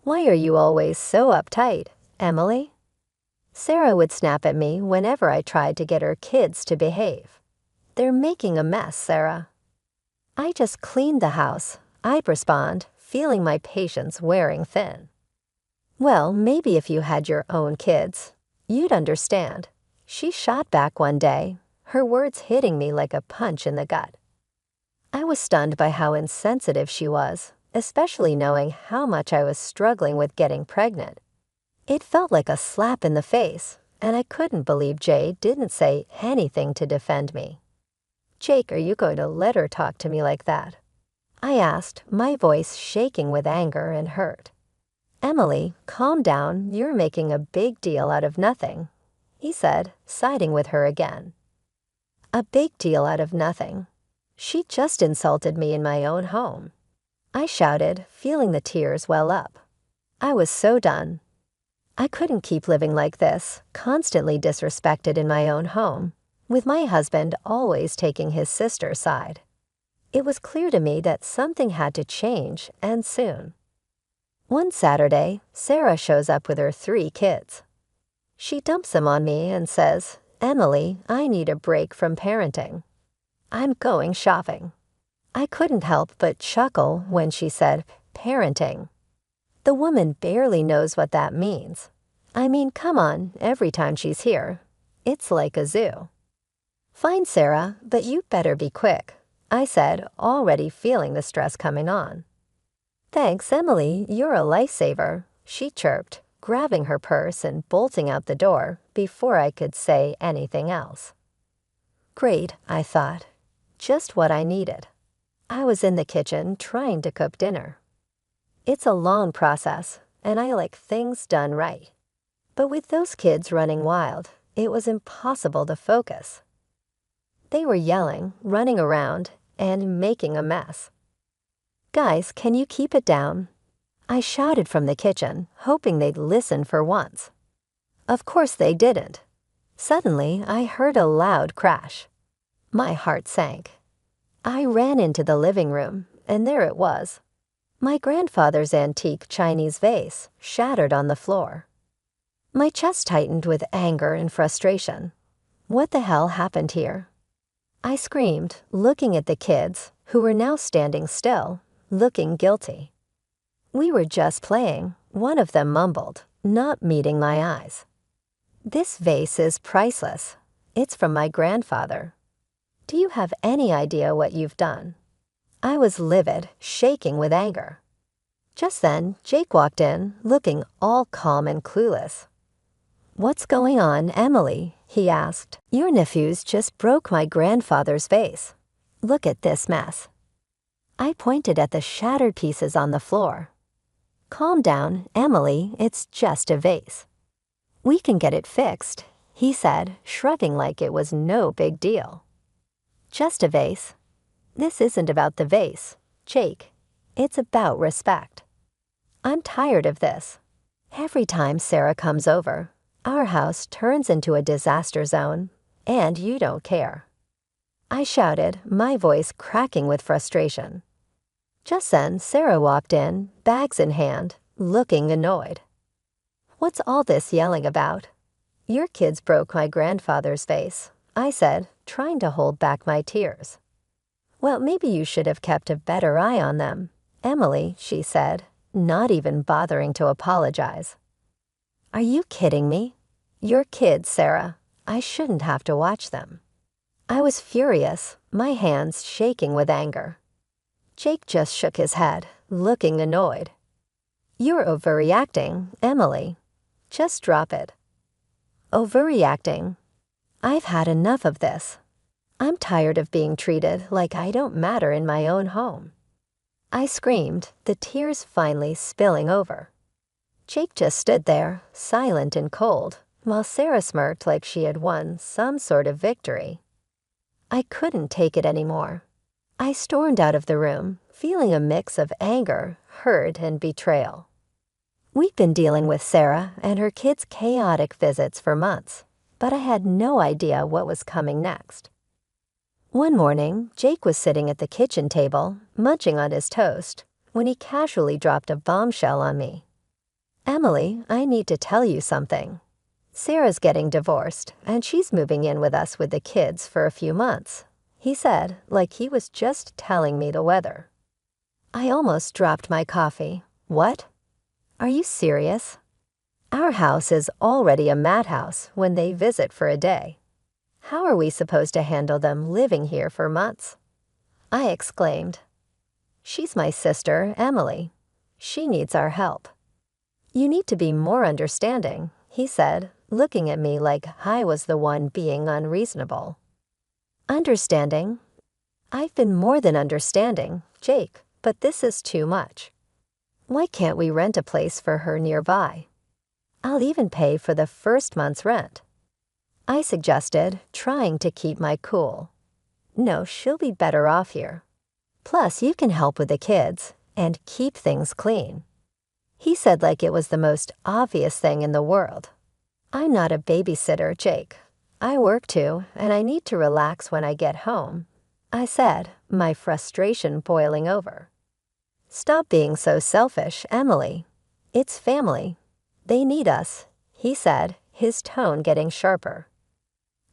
"Why are you always so uptight, Emily?" Sarah would snap at me whenever I tried to get her kids to behave. "They're making a mess, Sarah." "I just cleaned the house," I'd respond, feeling my patience wearing thin. "Well, maybe if you had your own kids, you'd understand," she shot back one day, her words hitting me like a punch in the gut. I was stunned by how insensitive she was, especially knowing how much I was struggling with getting pregnant. It felt like a slap in the face, and I couldn't believe Jay didn't say anything to defend me. "Jake, are you going to let her talk to me like that?" I asked, my voice shaking with anger and hurt. "Emily, calm down, you're making a big deal out of nothing," he said, siding with her again. A big deal out of nothing. She just insulted me in my own home. I shouted, feeling the tears well up. I was so done. I couldn't keep living like this, constantly disrespected in my own home, with my husband always taking his sister's side. It was clear to me that something had to change, and soon. One Saturday, Sarah shows up with her 3 kids. She dumps them on me and says, "Emily, I need a break from parenting. I'm going shopping." I couldn't help but chuckle when she said, "parenting." The woman barely knows what that means. I mean, come on, every time she's here. It's like a zoo. "Fine, Sarah, but you better be quick," I said, already feeling the stress coming on. "Thanks, Emily, you're a lifesaver," she chirped, grabbing her purse and bolting out the door before I could say anything else. Great, I thought. Just what I needed. I was in the kitchen trying to cook dinner. It's a long process, and I like things done right. But with those kids running wild, it was impossible to focus. They were yelling, running around, and making a mess. "Guys, can you keep it down?" I shouted from the kitchen, hoping they'd listen for once. Of course they didn't. Suddenly, I heard a loud crash. My heart sank. I ran into the living room, and there it was. My grandfather's antique Chinese vase, shattered on the floor. My chest tightened with anger and frustration. What the hell happened here? I screamed, looking at the kids, who were now standing still, looking guilty. "We were just playing," one of them mumbled, not meeting my eyes. "This vase is priceless. It's from my grandfather. Do you have any idea what you've done?" I was livid, shaking with anger. Just then, Jake walked in, looking all calm and clueless. "What's going on, Emily?" he asked. "Your nephews just broke my grandfather's vase. Look at this mess." I pointed at the shattered pieces on the floor. "Calm down, Emily, it's just a vase." "We can get it fixed," he said, shrugging like it was no big deal. "Just a vase? This isn't about the vase, Jake. It's about respect. I'm tired of this. Every time Sarah comes over, our house turns into a disaster zone, and you don't care." I shouted, my voice cracking with frustration. Just then, Sarah walked in, bags in hand, looking annoyed. What's all this yelling about? Your kids broke my grandfather's vase, I said, trying to hold back my tears. Well, maybe you should have kept a better eye on them, Emily, she said, not even bothering to apologize. Are you kidding me? Your kids, Sarah. I shouldn't have to watch them. I was furious, my hands shaking with anger. Jake just shook his head, looking annoyed. You're overreacting, Emily. Just drop it. Overreacting? I've had enough of this. I'm tired of being treated like I don't matter in my own home. I screamed, the tears finally spilling over. Jake just stood there, silent and cold, while Sarah smirked like she had won some sort of victory. I couldn't take it anymore. I stormed out of the room, feeling a mix of anger, hurt, and betrayal. We'd been dealing with Sarah and her kids' chaotic visits for months, but I had no idea what was coming next. One morning, Jake was sitting at the kitchen table, munching on his toast, when he casually dropped a bombshell on me. Emily, I need to tell you something. Sarah's getting divorced, and she's moving in with us with the kids for a few months, he said, like he was just telling me the weather. I almost dropped my coffee. What? Are you serious? Our house is already a madhouse when they visit for a day. How are we supposed to handle them living here for months? I exclaimed. She's my sister, Emily. She needs our help. You need to be more understanding, he said, looking at me like I was the one being unreasonable. Understanding? I've been more than understanding, Jake, but this is too much. Why can't we rent a place for her nearby? I'll even pay for the first month's rent. I suggested, trying to keep my cool. No, she'll be better off here. Plus, you can help with the kids and keep things clean. He said like it was the most obvious thing in the world. I'm not a babysitter, Jake. I work too, and I need to relax when I get home, I said, my frustration boiling over. Stop being so selfish, Emily. It's family. They need us, he said, his tone getting sharper.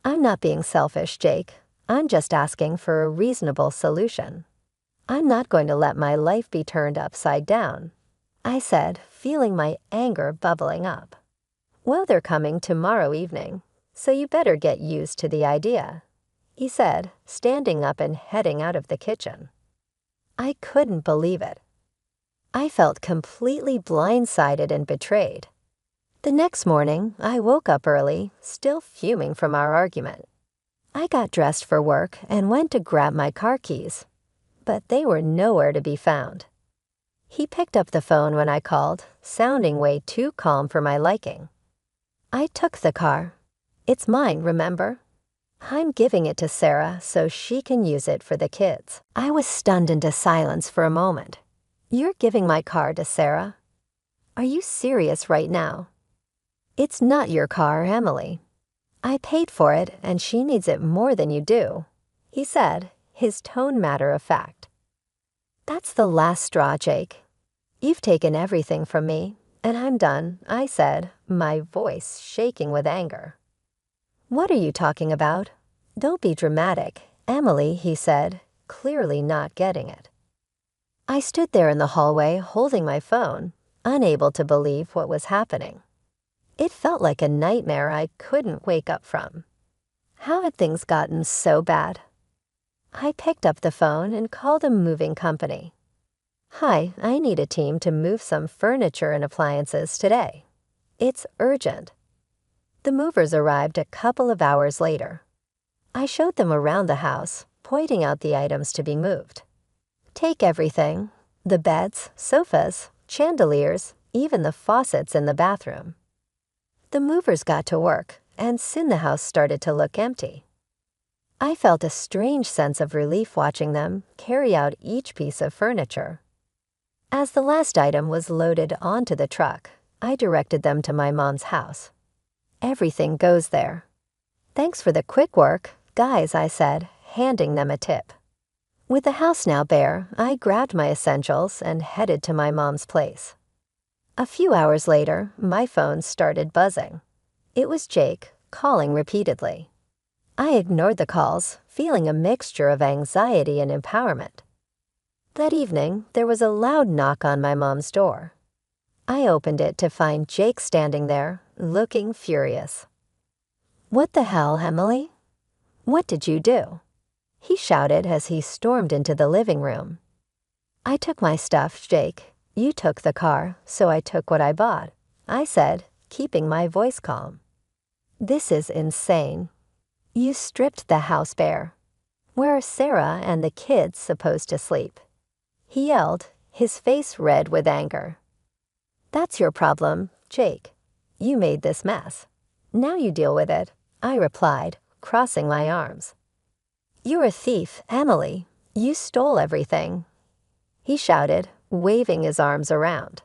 I'm not being selfish, Jake. I'm just asking for a reasonable solution. I'm not going to let my life be turned upside down, I said, feeling my anger bubbling up. Well, they're coming tomorrow evening, so you better get used to the idea, he said, standing up and heading out of the kitchen. I couldn't believe it. I felt completely blindsided and betrayed. The next morning, I woke up early, still fuming from our argument. I got dressed for work and went to grab my car keys, but they were nowhere to be found. He picked up the phone when I called, sounding way too calm for my liking. I took the car. It's mine, remember? I'm giving it to Sarah so she can use it for the kids. I was stunned into silence for a moment. You're giving my car to Sarah? Are you serious right now? It's not your car, Emily. I paid for it, and she needs it more than you do, he said, his tone matter of fact. That's the last straw, Jake. You've taken everything from me, and I'm done, I said, my voice shaking with anger. What are you talking about? Don't be dramatic, Emily, he said, clearly not getting it. I stood there in the hallway holding my phone, unable to believe what was happening. It felt like a nightmare I couldn't wake up from. How had things gotten so bad? I picked up the phone and called a moving company. Hi, I need a team to move some furniture and appliances today. It's urgent. The movers arrived a couple of hours later. I showed them around the house, pointing out the items to be moved. Take everything, the beds, sofas, chandeliers, even the faucets in the bathroom. The movers got to work, and soon the house started to look empty. I felt a strange sense of relief watching them carry out each piece of furniture. As the last item was loaded onto the truck, I directed them to my mom's house. Everything goes there. Thanks for the quick work, guys, I said, handing them a tip. With the house now bare, I grabbed my essentials and headed to my mom's place. A few hours later, my phone started buzzing. It was Jake, calling repeatedly. I ignored the calls, feeling a mixture of anxiety and empowerment. That evening, there was a loud knock on my mom's door. I opened it to find Jake standing there, looking furious. "What the hell, Emily? What did you do?" he shouted as he stormed into the living room. "I took my stuff, Jake. You took the car, so I took what I bought," I said, keeping my voice calm. "This is insane. You stripped the house bare. Where are Sarah and the kids supposed to sleep?" he yelled, his face red with anger. "That's your problem, Jake. You made this mess. Now you deal with it," I replied, crossing my arms. "You're a thief, Emily. You stole everything," he shouted, waving his arms around.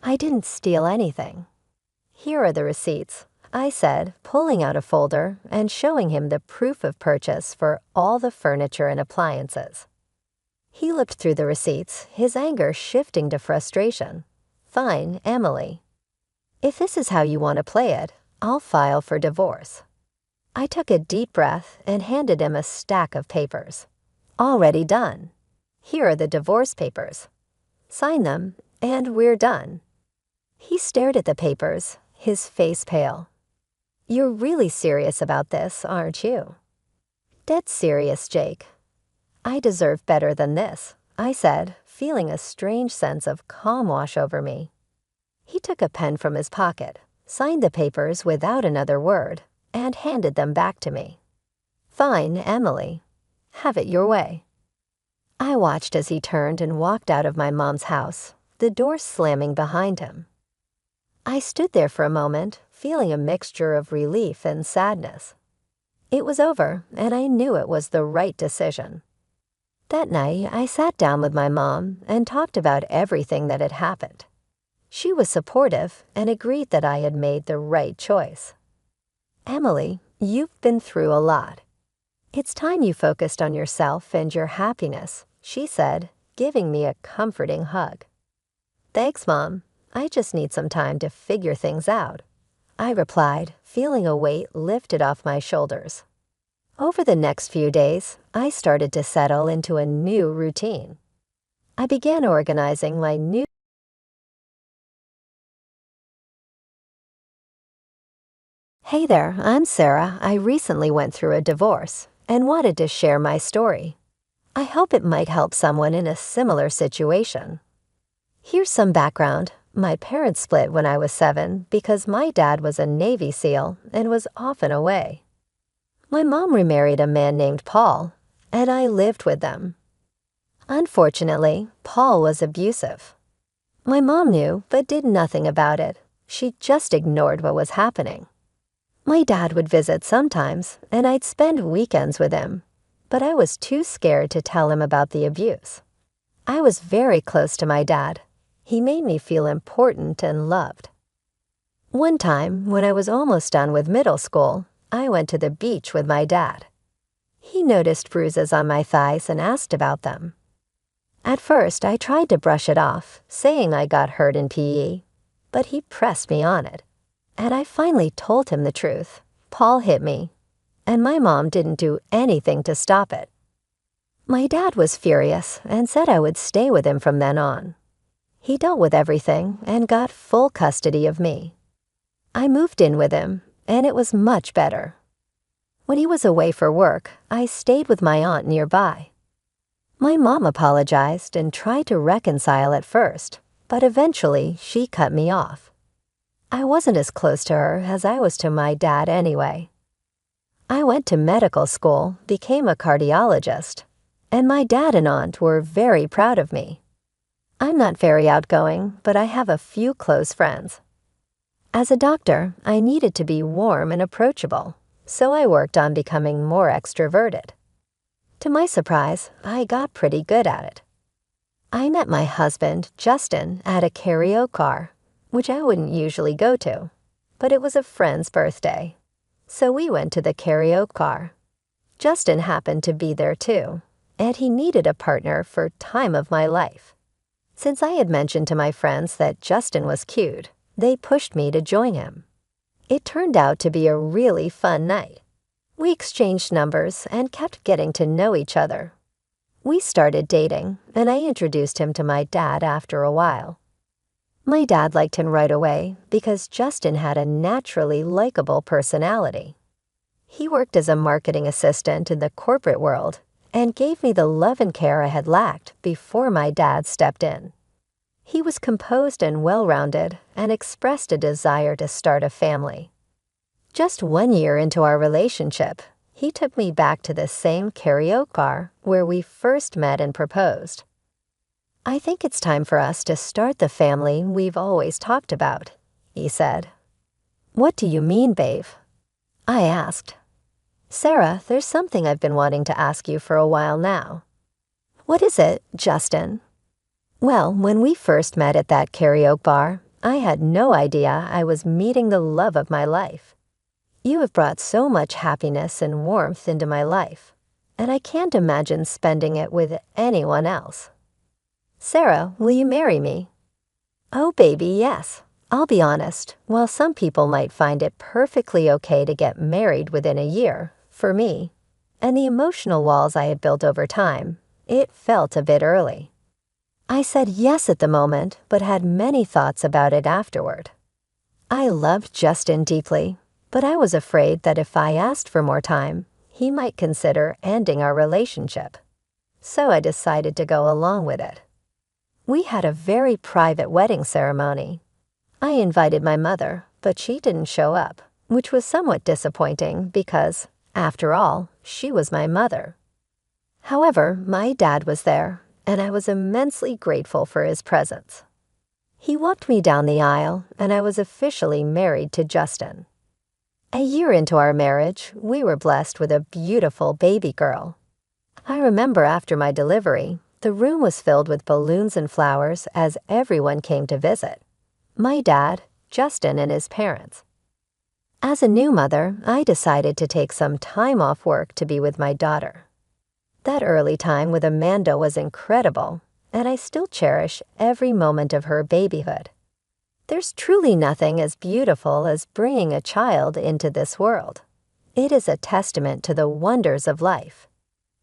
"I didn't steal anything. Here are the receipts," I said, pulling out a folder and showing him the proof of purchase for all the furniture and appliances. He looked through the receipts, his anger shifting to frustration. "Fine, Emily. If this is how you want to play it, I'll file for divorce." I took a deep breath and handed him a stack of papers. "Already done. Here are the divorce papers. Sign them, and we're done." He stared at the papers, his face pale. "You're really serious about this, aren't you?" "Dead serious, Jake. I deserve better than this," I said, feeling a strange sense of calm wash over me. He took a pen from his pocket, signed the papers without another word, and handed them back to me. "Fine, Emily. Have it your way." I watched as he turned and walked out of my mom's house, the door slamming behind him. I stood there for a moment, feeling a mixture of relief and sadness. It was over, and I knew it was the right decision. That night, I sat down with my mom and talked about everything that had happened. She was supportive and agreed that I had made the right choice. "Emily, you've been through a lot. It's time you focused on yourself and your happiness," she said, giving me a comforting hug. "Thanks, Mom. I just need some time to figure things out," I replied, feeling a weight lifted off my shoulders. Over the next few days, I started to settle into a new routine. I began organizing my new. Hey there, I'm Sarah. I recently went through a divorce and wanted to share my story. I hope it might help someone in a similar situation. Here's some background. My parents split when I was 7 because my dad was a Navy SEAL and was often away. My mom remarried a man named Paul, and I lived with them. Unfortunately, Paul was abusive. My mom knew but did nothing about it. She just ignored what was happening. My dad would visit sometimes, and I'd spend weekends with him, but I was too scared to tell him about the abuse. I was very close to my dad. He made me feel important and loved. One time, when I was almost done with middle school, I went to the beach with my dad. He noticed bruises on my thighs and asked about them. At first, I tried to brush it off, saying I got hurt in PE, but he pressed me on it. And I finally told him the truth. Paul hit me, and my mom didn't do anything to stop it. My dad was furious and said I would stay with him from then on. He dealt with everything and got full custody of me. I moved in with him, and it was much better. When he was away for work, I stayed with my aunt nearby. My mom apologized and tried to reconcile at first, but eventually she cut me off. I wasn't as close to her as I was to my dad anyway. I went to medical school, became a cardiologist, and my dad and aunt were very proud of me. I'm not very outgoing, but I have a few close friends. As a doctor, I needed to be warm and approachable, so I worked on becoming more extroverted. To my surprise, I got pretty good at it. I met my husband, Justin, at a karaoke bar, which I wouldn't usually go to, but it was a friend's birthday. So we went to the karaoke bar. Justin happened to be there too, and he needed a partner for time of my life. Since I had mentioned to my friends that Justin was cute, they pushed me to join him. It turned out to be a really fun night. We exchanged numbers and kept getting to know each other. We started dating, and I introduced him to my dad after a while. My dad liked him right away because Justin had a naturally likable personality. He worked as a marketing assistant in the corporate world and gave me the love and care I had lacked before my dad stepped in. He was composed and well-rounded and expressed a desire to start a family. Just 1 year into our relationship, he took me back to the same karaoke bar where we first met and proposed. "I think it's time for us to start the family we've always talked about," he said. "What do you mean, babe?" I asked. "Sarah, there's something I've been wanting to ask you for a while now." "What is it, Justin?" "Well, when we first met at that karaoke bar, I had no idea I was meeting the love of my life. You have brought so much happiness and warmth into my life, and I can't imagine spending it with anyone else. Sarah, will you marry me?" "Oh, baby, yes. I'll be honest, while some people might find it perfectly okay to get married within a year, for me, and the emotional walls I had built over time, it felt a bit early." I said yes at the moment, but had many thoughts about it afterward. I loved Justin deeply, but I was afraid that if I asked for more time, he might consider ending our relationship. So I decided to go along with it. We had a very private wedding ceremony. I invited my mother, but she didn't show up, which was somewhat disappointing because, after all, she was my mother. However, my dad was there, and I was immensely grateful for his presence. He walked me down the aisle, and I was officially married to Justin. A year into our marriage, we were blessed with a beautiful baby girl. I remember after my delivery, the room was filled with balloons and flowers as everyone came to visit. My dad, Justin, and his parents. As a new mother, I decided to take some time off work to be with my daughter. That early time with Amanda was incredible, and I still cherish every moment of her babyhood. There's truly nothing as beautiful as bringing a child into this world. It is a testament to the wonders of life.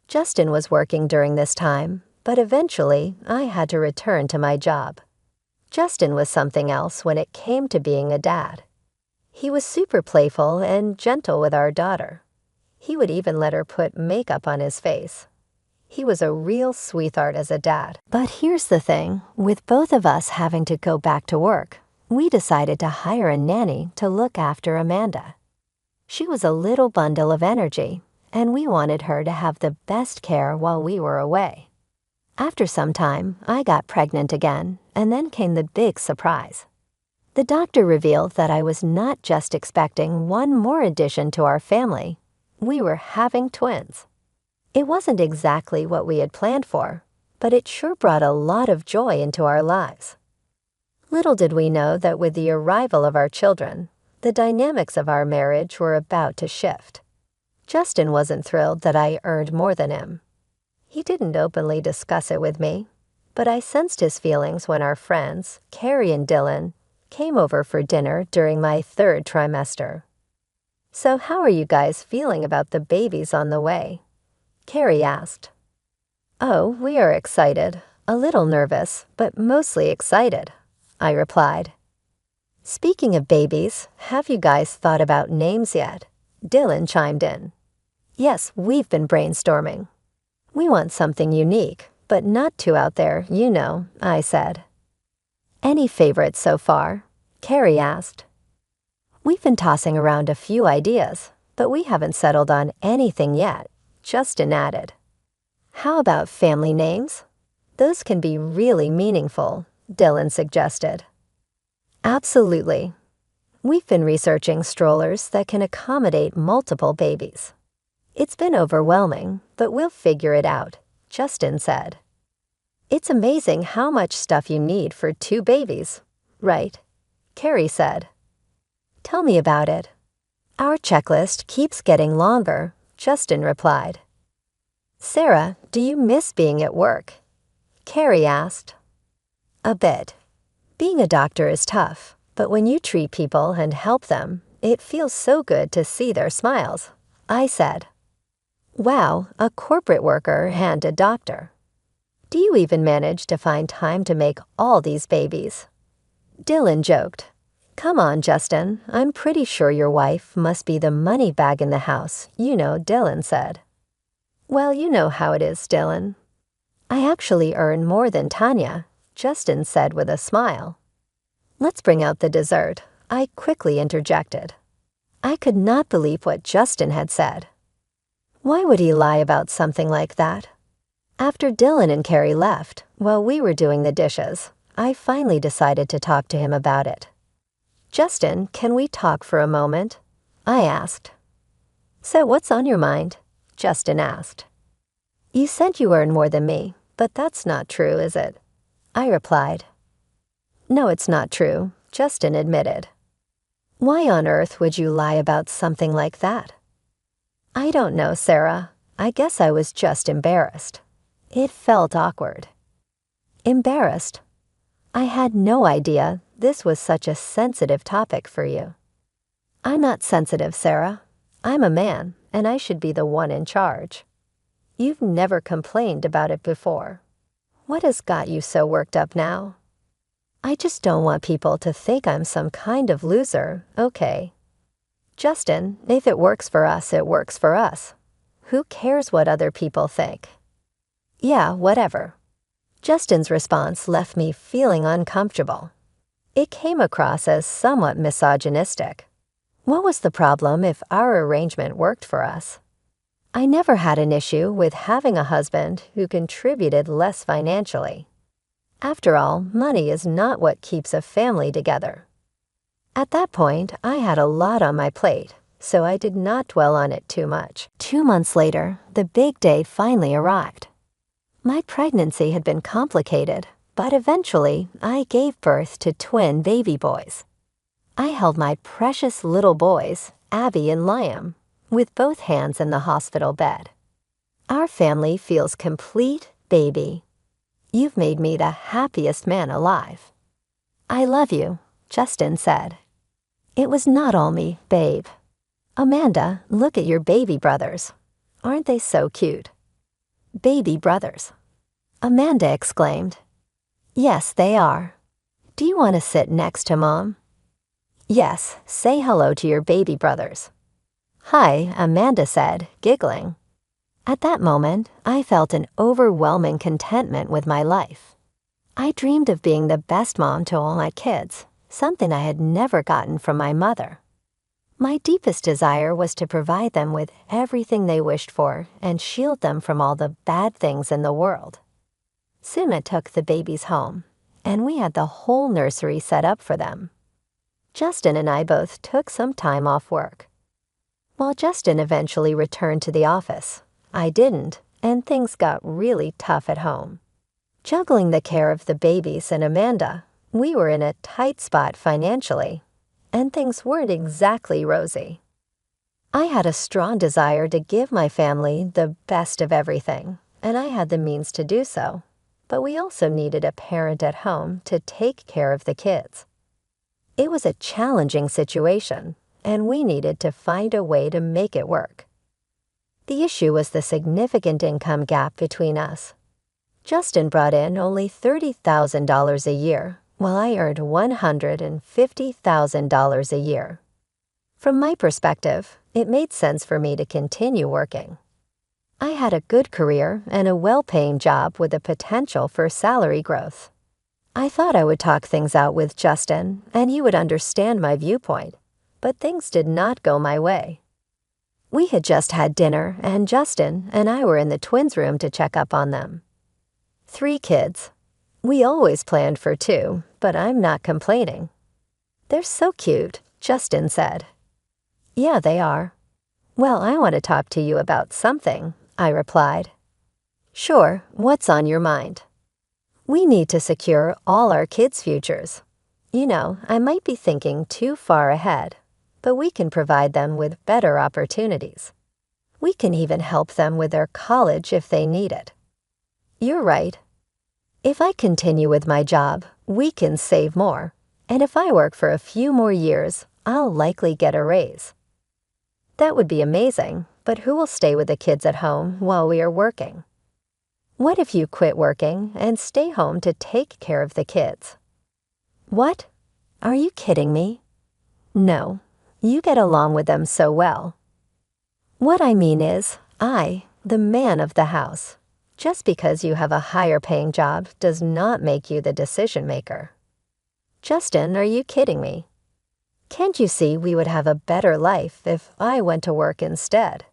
Justin was working during this time, but eventually I had to return to my job. Justin was something else when it came to being a dad. He was super playful and gentle with our daughter. He would even let her put makeup on his face. He was a real sweetheart as a dad. But here's the thing, with both of us having to go back to work, we decided to hire a nanny to look after Amanda. She was a little bundle of energy, and we wanted her to have the best care while we were away. After some time, I got pregnant again, and then came the big surprise. The doctor revealed that I was not just expecting one more addition to our family. We were having twins. It wasn't exactly what we had planned for, but it sure brought a lot of joy into our lives. Little did we know that with the arrival of our children, the dynamics of our marriage were about to shift. Justin wasn't thrilled that I earned more than him. He didn't openly discuss it with me, but I sensed his feelings when our friends, Carrie and Dylan, came over for dinner during my 3rd trimester. "So how are you guys feeling about the babies on the way?" Carrie asked. "Oh, we are excited, a little nervous, but mostly excited," I replied. "Speaking of babies, have you guys thought about names yet?" Dylan chimed in. "Yes, we've been brainstorming. We want something unique, but not too out there, you know," I said. "Any favorites so far?" Carrie asked. "We've been tossing around a few ideas, but we haven't settled on anything yet," Justin added. "How about family names? Those can be really meaningful," Dylan suggested. "Absolutely. We've been researching strollers that can accommodate multiple babies. It's been overwhelming, but we'll figure it out," Justin said. "It's amazing how much stuff you need for 2 babies, right?" Carrie said. "Tell me about it." "Our checklist keeps getting longer," Justin replied. "Sarah, do you miss being at work?" Carrie asked. A bit. Being a doctor is tough, but when you treat people and help them, it feels so good to see their smiles, I said. Wow, a corporate worker and a doctor. Do you even manage to find time to make all these babies? Dylan joked. Come on, Justin, I'm pretty sure your wife must be the money bag in the house, Dylan said. Well, you know how it is, Dylan. I actually earn more than Tanya, Justin said with a smile. Let's bring out the dessert, I quickly interjected. I could not believe what Justin had said. Why would he lie about something like that? After Dylan and Carrie left, while we were doing the dishes, I finally decided to talk to him about it. Justin, can we talk for a moment? I asked. So what's on your mind? Justin asked. You said you earn more than me, but that's not true, is it? I replied. No, it's not true, Justin admitted. Why on earth would you lie about something like that? I don't know, Sarah. I guess I was just embarrassed. It felt awkward. Embarrassed? I had no idea this was such a sensitive topic for you. I'm not sensitive, Sarah. I'm a man, and I should be the one in charge. You've never complained about it before. What has got you so worked up now? I just don't want people to think I'm some kind of loser, okay? Justin, if it works for us, it works for us. Who cares what other people think? Yeah, whatever. Justin's response left me feeling uncomfortable. It came across as somewhat misogynistic. What was the problem if our arrangement worked for us? I never had an issue with having a husband who contributed less financially. After all, money is not what keeps a family together. At that point, I had a lot on my plate, so I did not dwell on it too much. 2 months later, the big day finally arrived. My pregnancy had been complicated, but eventually I gave birth to twin baby boys. I held my precious little boys, Abby and Liam, with both hands in the hospital bed. Our family feels complete, baby. You've made me the happiest man alive. I love you, Justin said. It was not all me, babe. Amanda, look at your baby brothers. Aren't they so cute? Baby brothers. Amanda exclaimed. Yes, they are. Do you want to sit next to Mom? Yes, say hello to your baby brothers. Hi, Amanda said, giggling. At that moment, I felt an overwhelming contentment with my life. I dreamed of being the best mom to all my kids, something I had never gotten from my mother. My deepest desire was to provide them with everything they wished for and shield them from all the bad things in the world. Soon I took the babies home, and we had the whole nursery set up for them. Justin and I both took some time off work. While Justin eventually returned to the office, I didn't, and things got really tough at home. Juggling the care of the babies and Amanda, we were in a tight spot financially, and things weren't exactly rosy. I had a strong desire to give my family the best of everything, and I had the means to do so, but we also needed a parent at home to take care of the kids. It was a challenging situation, and we needed to find a way to make it work. The issue was the significant income gap between us. Justin brought in only $30,000 a year, while I earned $150,000 a year. From my perspective, it made sense for me to continue working. I had a good career and a well-paying job with the potential for salary growth. I thought I would talk things out with Justin, and he would understand my viewpoint, but things did not go my way. We had just had dinner, and Justin and I were in the twins' room to check up on them. 3 kids. We always planned for 2, but I'm not complaining. They're so cute, Justin said. Yeah, they are. Well, I want to talk to you about something, I replied. Sure, what's on your mind? We need to secure all our kids' futures. You know, I might be thinking too far ahead, but we can provide them with better opportunities. We can even help them with their college if they need it. You're right. If I continue with my job, we can save more. And if I work for a few more years, I'll likely get a raise. That would be amazing, but who will stay with the kids at home while we are working? What if you quit working and stay home to take care of the kids? What? Are you kidding me? No, you get along with them so well. What I mean is, the man of the house. Just because you have a higher paying job does not make you the decision maker. Justin, are you kidding me? Can't you see we would have a better life if I went to work instead?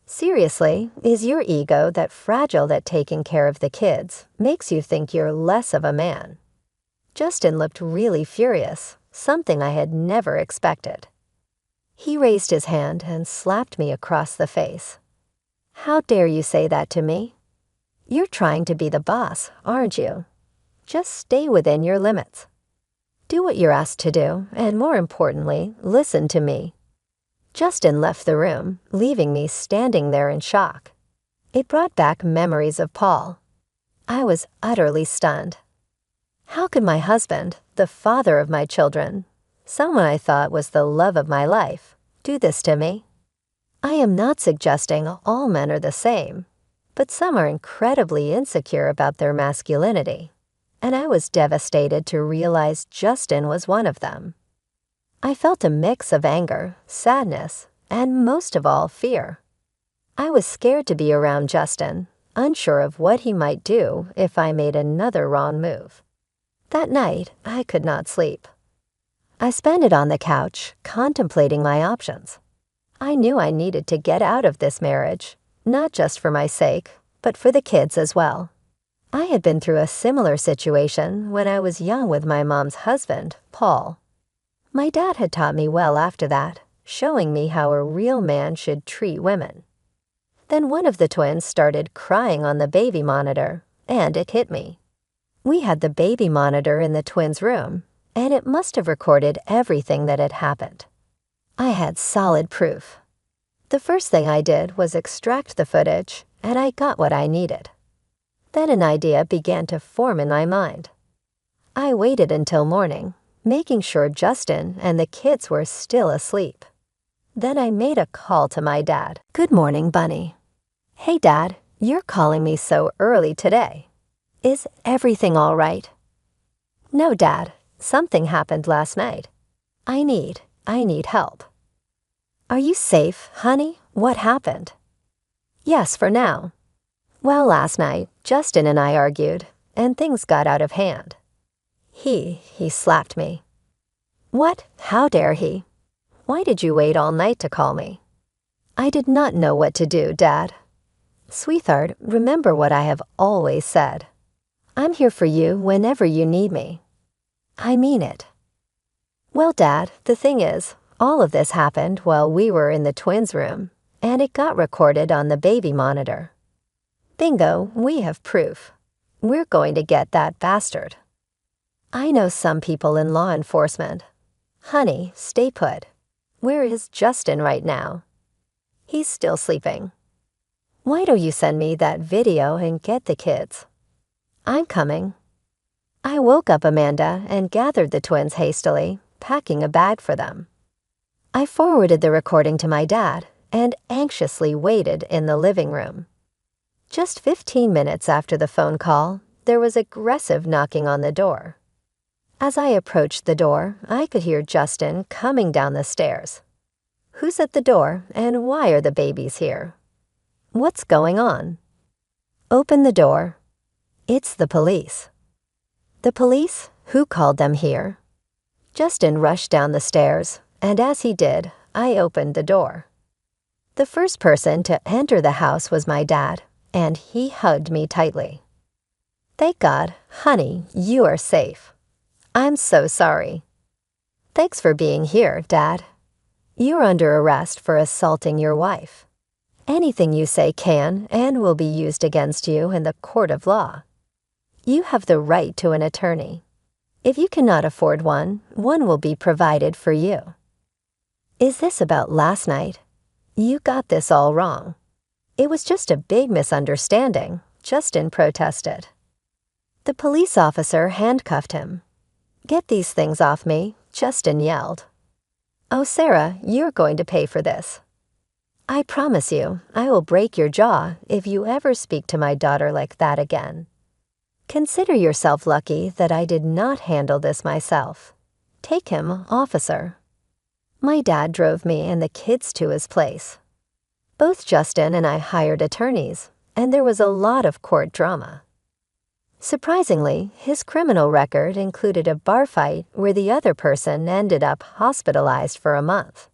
Seriously, is your ego that fragile that taking care of the kids makes you think you're less of a man? Justin looked really furious, something I had never expected. He raised his hand and slapped me across the face. How dare you say that to me? You're trying to be the boss, aren't you? Just stay within your limits. Do what you're asked to do, and more importantly, listen to me. Justin left the room, leaving me standing there in shock. It brought back memories of Paul. I was utterly stunned. How could my husband, the father of my children, someone I thought was the love of my life, do this to me? I am not suggesting all men are the same, but some are incredibly insecure about their masculinity, and I was devastated to realize Justin was one of them. I felt a mix of anger, sadness, and most of all, fear. I was scared to be around Justin, unsure of what he might do if I made another wrong move. That night, I could not sleep. I spent it on the couch, contemplating my options. I knew I needed to get out of this marriage, not just for my sake, but for the kids as well. I had been through a similar situation when I was young with my mom's husband, Paul. My dad had taught me well after that, showing me how a real man should treat women. Then one of the twins started crying on the baby monitor, and it hit me. We had the baby monitor in the twins' room, and it must have recorded everything that had happened. I had solid proof. The first thing I did was extract the footage, and I got what I needed. Then an idea began to form in my mind. I waited until morning, making sure Justin and the kids were still asleep. Then I made a call to my dad. Good morning, Bunny. Hey, Dad, you're calling me so early today. Is everything all right? No, Dad, something happened last night. I need help. Are you safe, honey? What happened? Yes, for now. Well, last night, Justin and I argued, and things got out of hand. He slapped me. What? How dare he? Why did you wait all night to call me? I did not know what to do, Dad. Sweetheart, remember what I have always said. I'm here for you whenever you need me. I mean it. Well, Dad, the thing is, all of this happened while we were in the twins' room, and it got recorded on the baby monitor. Bingo, we have proof. We're going to get that bastard. I know some people in law enforcement. Honey, stay put. Where is Justin right now? He's still sleeping. Why don't you send me that video and get the kids? I'm coming. I woke up Amanda and gathered the twins hastily, packing a bag for them. I forwarded the recording to my dad and anxiously waited in the living room. Just 15 minutes after the phone call, there was aggressive knocking on the door. As I approached the door, I could hear Justin coming down the stairs. Who's at the door, and why are the babies here? What's going on? Open the door. It's the police. The police? Who called them here? Justin rushed down the stairs, and as he did, I opened the door. The first person to enter the house was my dad, and he hugged me tightly. Thank God, honey, you are safe. I'm so sorry. Thanks for being here, Dad. You're under arrest for assaulting your wife. Anything you say can and will be used against you in the court of law. You have the right to an attorney. If you cannot afford one, one will be provided for you. Is this about last night? You got this all wrong. It was just a big misunderstanding, Justin protested. The police officer handcuffed him. "Get these things off me," Justin yelled. "Oh, Sarah, you're going to pay for this. I promise you, I will break your jaw if you ever speak to my daughter like that again. Consider yourself lucky that I did not handle this myself. Take him, officer." My dad drove me and the kids to his place. Both Justin and I hired attorneys, and there was a lot of court drama. Surprisingly, his criminal record included a bar fight where the other person ended up hospitalized for a month.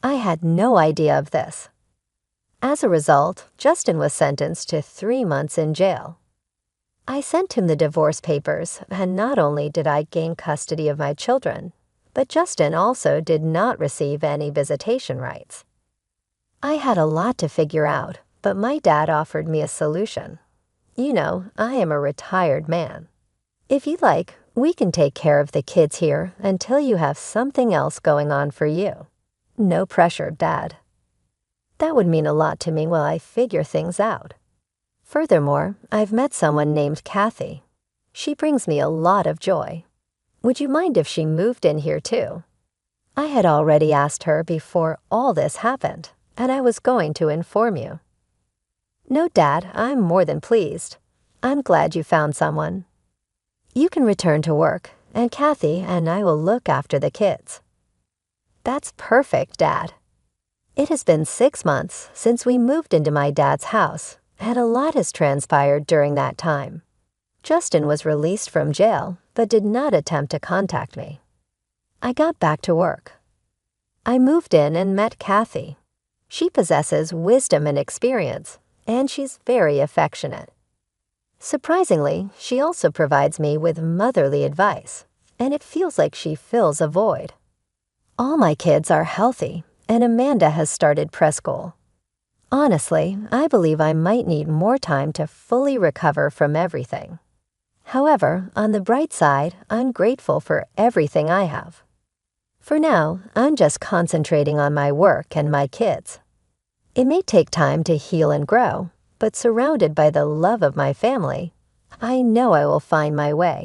I had no idea of this. As a result, Justin was sentenced to 3 months in jail. I sent him the divorce papers, and not only did I gain custody of my children, but Justin also did not receive any visitation rights. I had a lot to figure out, but my dad offered me a solution. You know, I am a retired man. "If you like, we can take care of the kids here until you have something else going on for you. No pressure, Dad." That would mean a lot to me while I figure things out. Furthermore, I've met someone named Kathy. She brings me a lot of joy. Would you mind if she moved in here too? I had already asked her before all this happened, and I was going to inform you. No, Dad, I'm more than pleased. I'm glad you found someone. You can return to work, and Kathy and I will look after the kids. That's perfect, Dad. It has been 6 months since we moved into my dad's house, and a lot has transpired during that time. Justin was released from jail, but did not attempt to contact me. I got back to work. I moved in and met Kathy. She possesses wisdom and experience, and she's very affectionate. Surprisingly, she also provides me with motherly advice, and it feels like she fills a void. All my kids are healthy, and Amanda has started preschool. Honestly, I believe I might need more time to fully recover from everything. However, on the bright side, I'm grateful for everything I have. For now, I'm just concentrating on my work and my kids. It may take time to heal and grow, but surrounded by the love of my family, I know I will find my way.